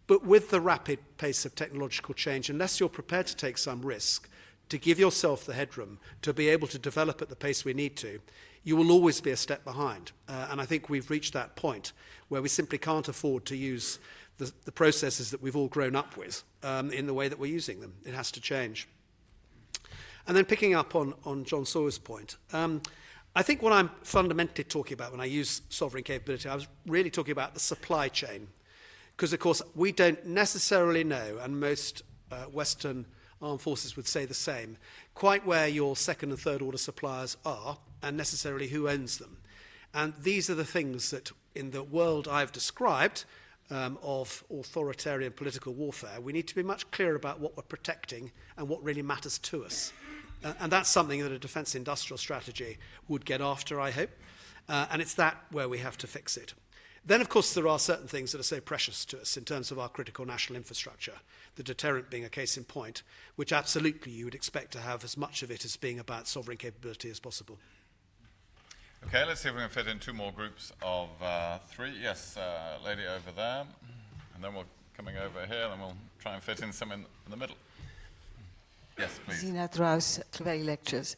But with the rapid pace of technological change, unless you're prepared to take some risk, to give yourself the headroom to be able to develop at the pace we need to, you will always be a step behind. And I think we've reached that point where we simply can't afford to use the processes that we've all grown up with in the way that we're using them. It has to change. And then picking up on John Sawyer's point, I think what I'm fundamentally talking about when I use sovereign capability, I was really talking about the supply chain. Because, of course, we don't necessarily know, and most Western armed forces would say the same, quite where your second and third order suppliers are and necessarily who owns them. And these are the things that in the world I've described of authoritarian political warfare, we need to be much clearer about what we're protecting and what really matters to us. And that's something that a defence industrial strategy would get after, I hope. And it's that where we have to fix it. Then, of course, there are certain things that are so precious to us in terms of our critical national infrastructure, the deterrent being a case in point, which absolutely you would expect to have as much of it as being about sovereign capability as possible. Okay, let's see if we can fit in 2 more groups of 3. Yes, lady over there, and then we're coming over here, and we'll try and fit in some in the middle. Yes, please. Zina Draus, Clevery Lectures.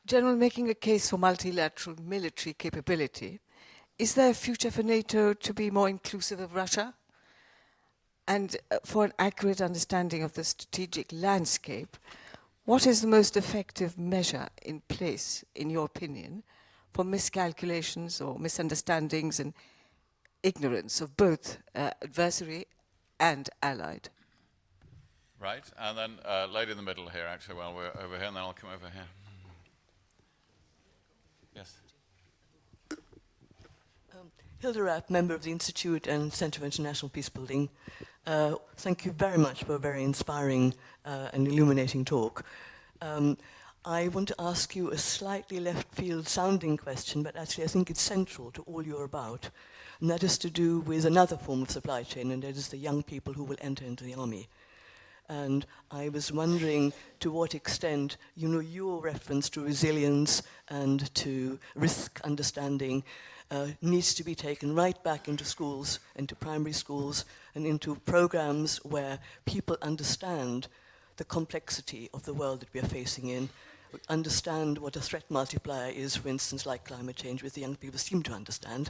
General, making a case for multilateral military capability is there a future for NATO to be more inclusive of Russia? And for an accurate understanding of the strategic landscape, what is the most effective measure in place, in your opinion, for miscalculations or misunderstandings and ignorance of both adversary and allied? Right, and then lady in the middle here, actually, while we're over here, and then I'll come over here. Yes. Hilda Rapp, member of the Institute and Centre for International Peacebuilding. Thank you very much for a very inspiring and illuminating talk. I want to ask you a slightly left field sounding question, but actually I think it's central to all you're about. And that is to do with another form of supply chain, and that is the young people who will enter into the army. And I was wondering to what extent, you know, your reference to resilience and to risk understanding needs to be taken right back into schools, into primary schools, and into programs where people understand the complexity of the world that we are facing in, understand what a threat multiplier is, for instance, like climate change, which the young people seem to understand,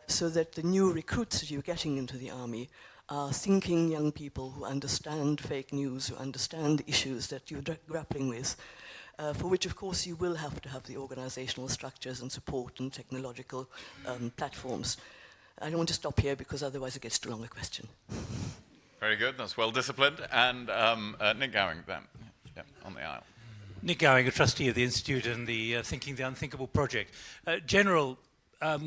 so that the new recruits that you're getting into the army are thinking young people who understand fake news, who understand the issues that you're grappling with, for which, of course, you will have to have the organizational structures and support and technological platforms. I don't want to stop here because otherwise it gets too long a question. Very good, that's well disciplined. And Nick Gowing, then, yeah, on the aisle. Nick Gowing, a trustee of the Institute and the Thinking the Unthinkable project. General,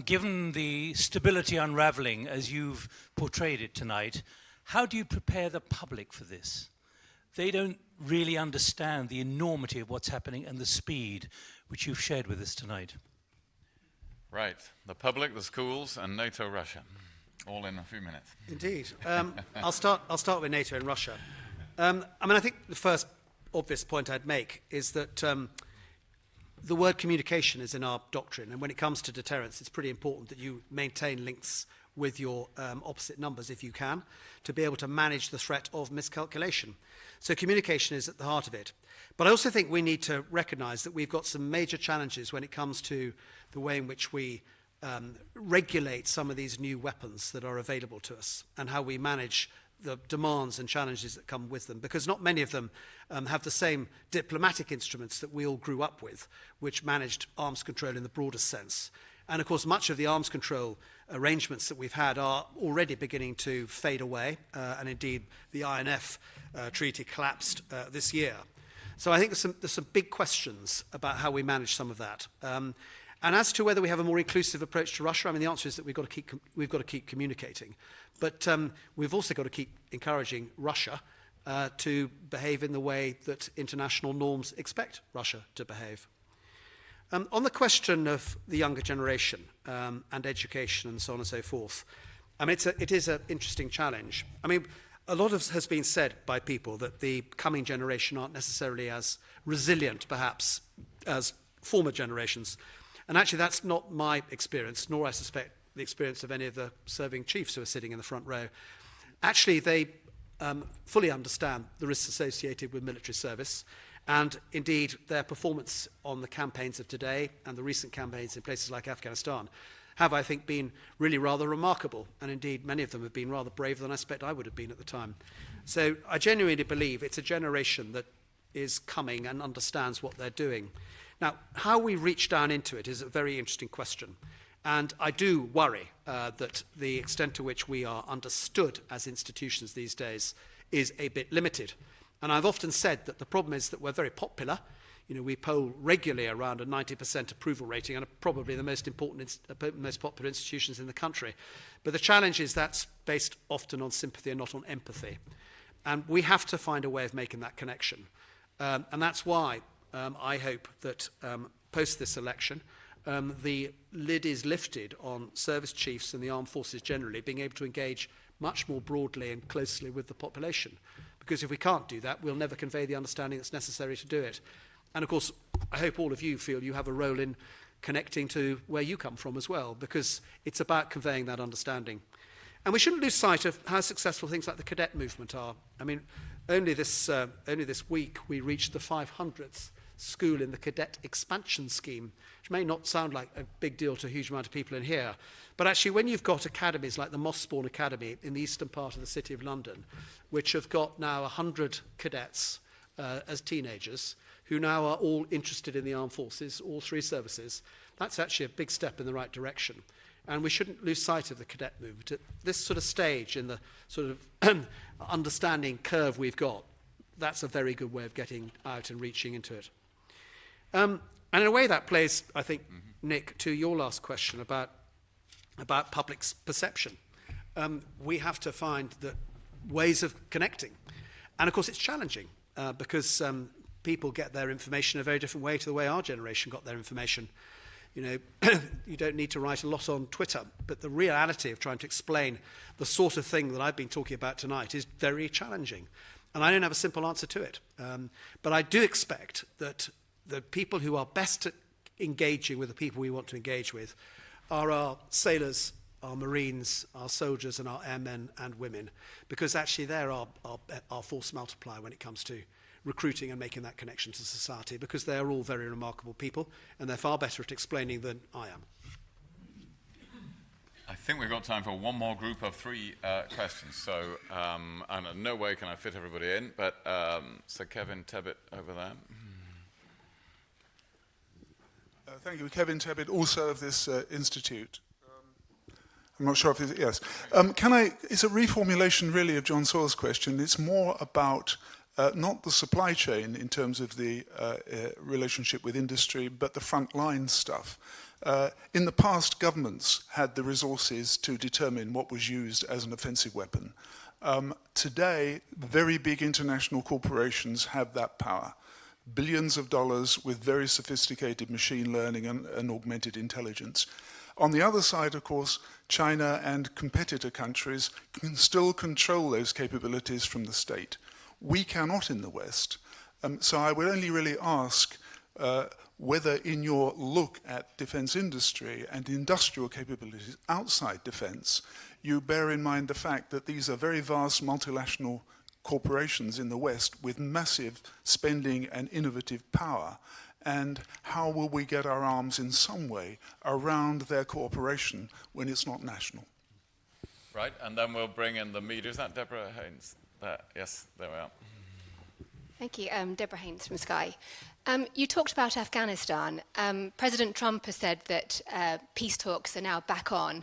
given the stability unraveling as you've portrayed it tonight, how do you prepare the public for this? They don't really understand the enormity of what's happening and the speed which you've shared with us tonight. Right, the public, the schools, and NATO Russia, all in a few minutes. Indeed. I'll start with NATO and Russia. I think the first obvious point I'd make is that the word communication is in our doctrine, and when it comes to deterrence, it's pretty important that you maintain links with your opposite numbers if you can, to be able to manage the threat of miscalculation. So communication is at the heart of it. But I also think we need to recognise that we've got some major challenges when it comes to the way in which we regulate some of these new weapons that are available to us and how we manage the demands and challenges that come with them, because not many of them have the same diplomatic instruments that we all grew up with, which managed arms control in the broadest sense. And of course, much of the arms control arrangements that we've had are already beginning to fade away, and indeed the INF treaty collapsed this year. So I think there's some big questions about how we manage some of that. And as to whether we have a more inclusive approach to Russia, the answer is that we've got to keep communicating. But we've also got to keep encouraging Russia to behave in the way that international norms expect Russia to behave. On the question of the younger generation and education and so on and so forth, it is an interesting challenge. A lot has been said by people that the coming generation aren't necessarily as resilient, perhaps, as former generations. And actually, that's not my experience, nor I suspect the experience of any of the serving chiefs who are sitting in the front row. Actually, they fully understand the risks associated with military service, and indeed their performance on the campaigns of today and the recent campaigns in places like Afghanistan have, I think, been really rather remarkable, and indeed many of them have been rather braver than I expect I would have been at the time. So I genuinely believe it's a generation that is coming and understands what they're doing. Now, how we reach down into it is a very interesting question. And I do worry that the extent to which we are understood as institutions these days is a bit limited. And I've often said that the problem is that we're very popular. We poll regularly around a 90% approval rating and are probably the most important, most popular institutions in the country. But the challenge is that's based often on sympathy and not on empathy. And we have to find a way of making that connection. And that's why I hope that post this election, the lid is lifted on service chiefs and the armed forces generally being able to engage much more broadly and closely with the population. Because if we can't do that, we'll never convey the understanding that's necessary to do it. And of course, I hope all of you feel you have a role in connecting to where you come from as well, because it's about conveying that understanding. And we shouldn't lose sight of how successful things like the cadet movement are. Only this week we reached the 500th school in the cadet expansion scheme, which may not sound like a big deal to a huge amount of people in here. But actually, when you've got academies like the Mossbourne Academy in the eastern part of the City of London, which have got now 100 cadets as teenagers, who now are all interested in the armed forces, all three services, that's actually a big step in the right direction. And we shouldn't lose sight of the cadet movement. At this sort of stage in the sort of understanding curve we've got, that's a very good way of getting out and reaching into it. And in a way that plays, I think, Nick, to your last question about public perception. We have to find the ways of connecting. And of course it's challenging because people get their information a very different way to the way our generation got their information. You know, you don't need to write a lot on Twitter, but the reality of trying to explain the sort of thing that I've been talking about tonight is very challenging. And I don't have a simple answer to it. But I do expect that the people who are best at engaging with the people we want to engage with are our sailors, our marines, our soldiers, and our airmen and women, because actually they're our force multiplier when it comes to recruiting and making that connection to society, because they're all very remarkable people, and they're far better at explaining than I am. I think we've got time for one more group of three questions. So, and in no way can I fit everybody in, but so Kevin Tebbit over there. Thank you. Kevin Tebbit, also of this institute. I'm not sure if it's, yes. It's a reformulation really of John Saw's question. It's more about not the supply chain in terms of the relationship with industry, but the frontline stuff. In the past, governments had the resources to determine what was used as an offensive weapon. Today, very big international corporations have that power. Billions of dollars with very sophisticated machine learning and augmented intelligence. On the other side, of course, China and competitor countries can still control those capabilities from the state. We cannot in the West. So I would only really ask whether in your look at defense industry and industrial capabilities outside defense, you bear in mind the fact that these are very vast multinational corporations in the West with massive spending and innovative power. And how will we get our arms in some way around their cooperation when it's not national? Right, and then we'll bring in the media. Is that Deborah Haynes? Yes, there we are. Thank you. Deborah Haynes from Sky. You talked about Afghanistan. President Trump has said that peace talks are now back on.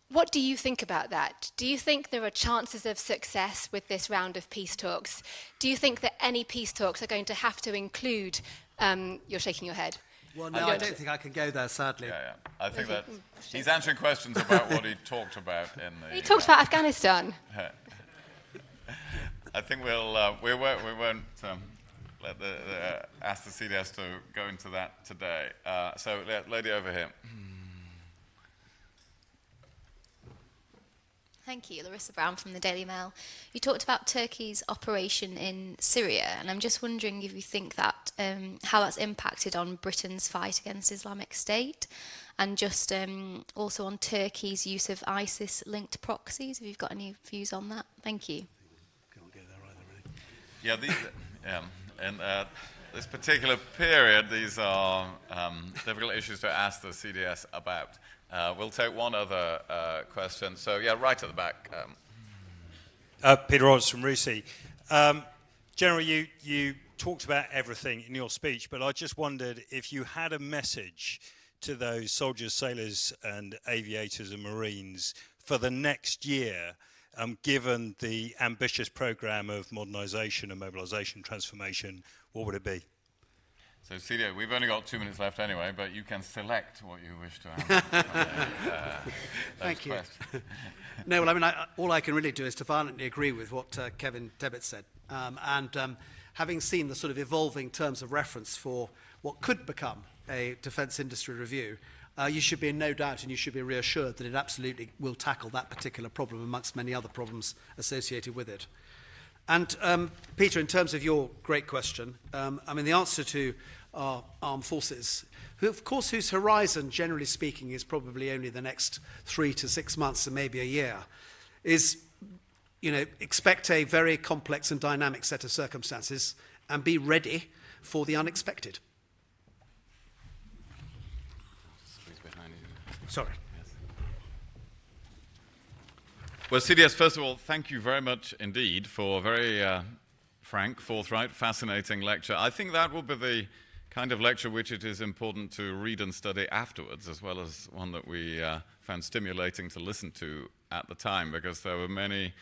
What do you think about that? Do you think there are chances of success with this round of peace talks? Do you think that any peace talks are going to have to include, you're shaking your head. Well, no, I don't think I can go there, sadly. Yeah. I think that he's answering questions about what he talked about in the... He talked about Afghanistan. I think we won't ask the CDS to go into that today. So, lady over here. Thank you. Larissa Brown from the Daily Mail. You talked about Turkey's operation in Syria, and I'm just wondering if you think that how that's impacted on Britain's fight against Islamic State, and just also on Turkey's use of ISIS-linked proxies. If you've got any views on that, thank you. Can't go there either, really. Yeah, in this particular period, these are difficult issues to ask the CDS about. We'll take one other question. So, yeah, right at the back. Peter Roberts from RUSI. General, you talked about everything in your speech, but I just wondered if you had a message to those soldiers, sailors, and aviators and Marines for the next year, given the ambitious program of modernisation and mobilisation transformation, what would it be? So, CDO, we've only got 2 minutes left anyway, but you can select what you wish to answer. Thank you. No, well, I mean, all I can really do is to violently agree with what Kevin Tebbit said. Having seen the sort of evolving terms of reference for what could become a defence industry review, you should be in no doubt and you should be reassured that it absolutely will tackle that particular problem amongst many other problems associated with it. And Peter, in terms of your great question, I mean, the answer to our armed forces, who, of course, whose horizon, generally speaking, is probably only the next 3 to 6 months and maybe a year, is, expect a very complex and dynamic set of circumstances and be ready for the unexpected. Sorry. Well, CDS, first of all, thank you very much indeed for a very frank, forthright, fascinating lecture. I think that will be the kind of lecture which it is important to read and study afterwards, as well as one that we found stimulating to listen to at the time, because there were many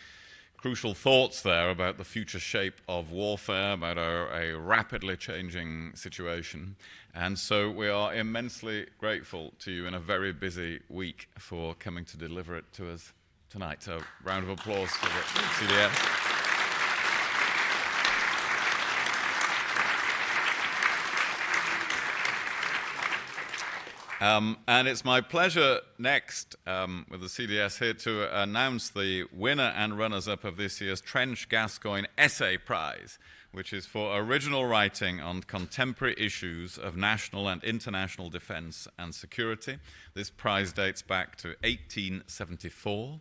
crucial thoughts there about the future shape of warfare, about a rapidly changing situation. And so we are immensely grateful to you in a very busy week for coming to deliver it to us tonight. So round of applause for the CDS. And it's my pleasure next, with the CDS here, to announce the winner and runners-up of this year's Trench Gascoigne Essay Prize, which is for original writing on contemporary issues of national and international defense and security. This prize dates back to 1874.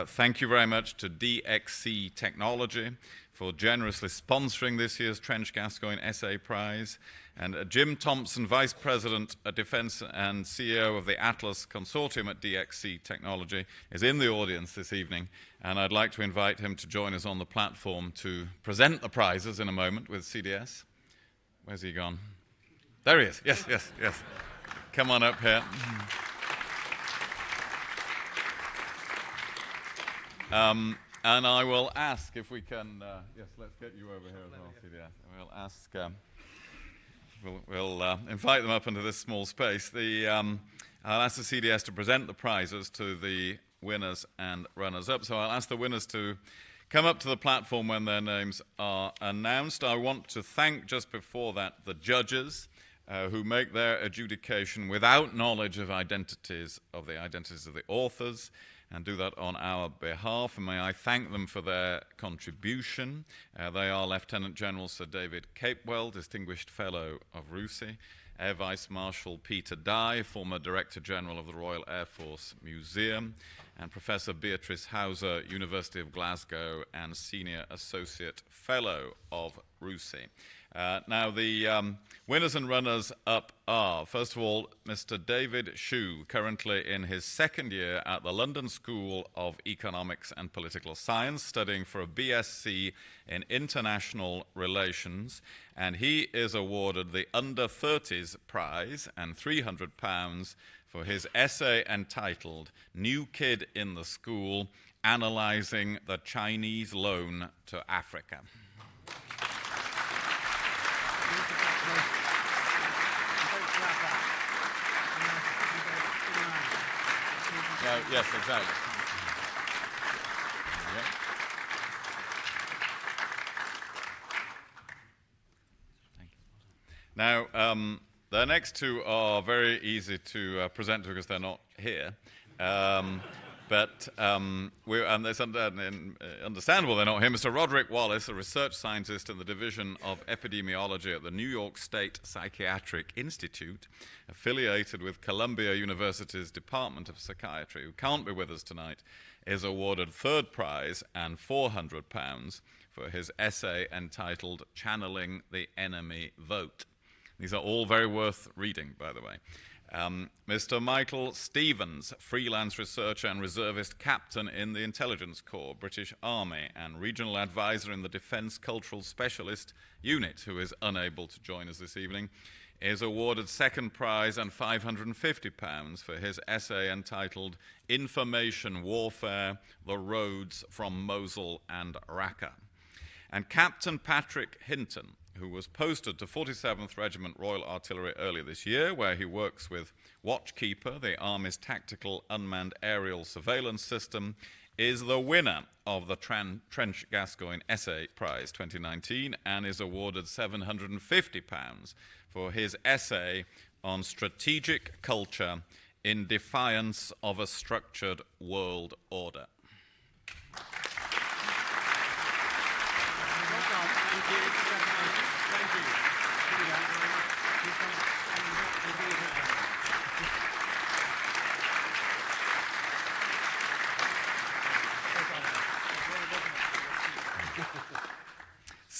Thank you very much to DXC Technology for generously sponsoring this year's Trench Gascoigne Essay Prize. And Jim Thompson, Vice President of Defense and CEO of the Atlas Consortium at DXC Technology, is in the audience this evening, and I'd like to invite him to join us on the platform to present the prizes in a moment with CDS. Where's he gone? There he is. Yes, yes, yes. Come on up here. And I will ask if we can, yes, let's get you over here as well, CDS. We'll ask, we'll invite them up into this small space. I'll ask the CDS to present the prizes to the winners and runners-up. So I'll ask the winners to come up to the platform when their names are announced. I want to thank, just before that, the judges who make their adjudication without knowledge of the identities of the authors, and do that on our behalf. And may I thank them for their contribution. They are Lieutenant General Sir David Capewell, Distinguished Fellow of RUSI, Air Vice Marshal Peter Dye, former Director General of the Royal Air Force Museum, and Professor Beatrice Hauser, University of Glasgow, and Senior Associate Fellow of RUSI. Now, the winners and runners-up are, first of all, Mr. David Shue, currently in his second year at the London School of Economics and Political Science, studying for a BSc in International Relations, and he is awarded the Under-30s Prize and £300 for his essay entitled "New Kid in the School, Analyzing the Chinese Loan to Africa." Yes, exactly. Thank you. Now, the next two are very easy to present to because they're not here. But and it's understandable they're not here. Mr. Roderick Wallace, a research scientist in the Division of Epidemiology at the New York State Psychiatric Institute, affiliated with Columbia University's Department of Psychiatry, who can't be with us tonight, is awarded third prize and £400 for his essay entitled "Channeling the Enemy Vote." These are all very worth reading, by the way. Mr. Michael Stevens, freelance researcher and reservist captain in the Intelligence Corps, British Army, and regional advisor in the Defence Cultural Specialist Unit, who is unable to join us this evening, is awarded second prize and £550 for his essay entitled "Information Warfare, the Roads from Mosul and Raqqa." And Captain Patrick Hinton, who was posted to 47th Regiment Royal Artillery earlier this year, where he works with Watchkeeper, the Army's tactical unmanned aerial surveillance system, is the winner of the Trench Gascoigne Essay Prize 2019 and is awarded £750 for his essay on strategic culture in defiance of a structured world order.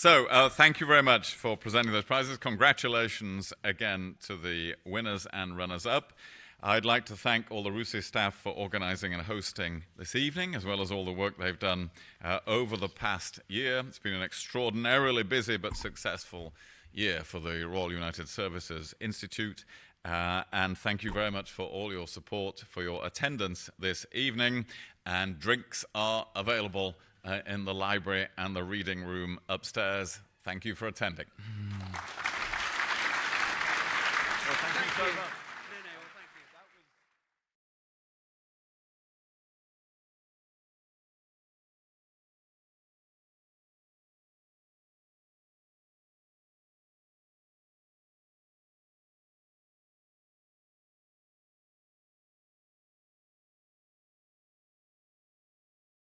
So, thank you very much for presenting those prizes. Congratulations again to the winners and runners-up. I'd like to thank all the RUSI staff for organizing and hosting this evening, as well as all the work they've done over the past year. It's been an extraordinarily busy but successful year for the Royal United Services Institute. And thank you very much for all your support, for your attendance this evening. And drinks are available in the library and the reading room upstairs. Thank you for attending. Well, thank you so much.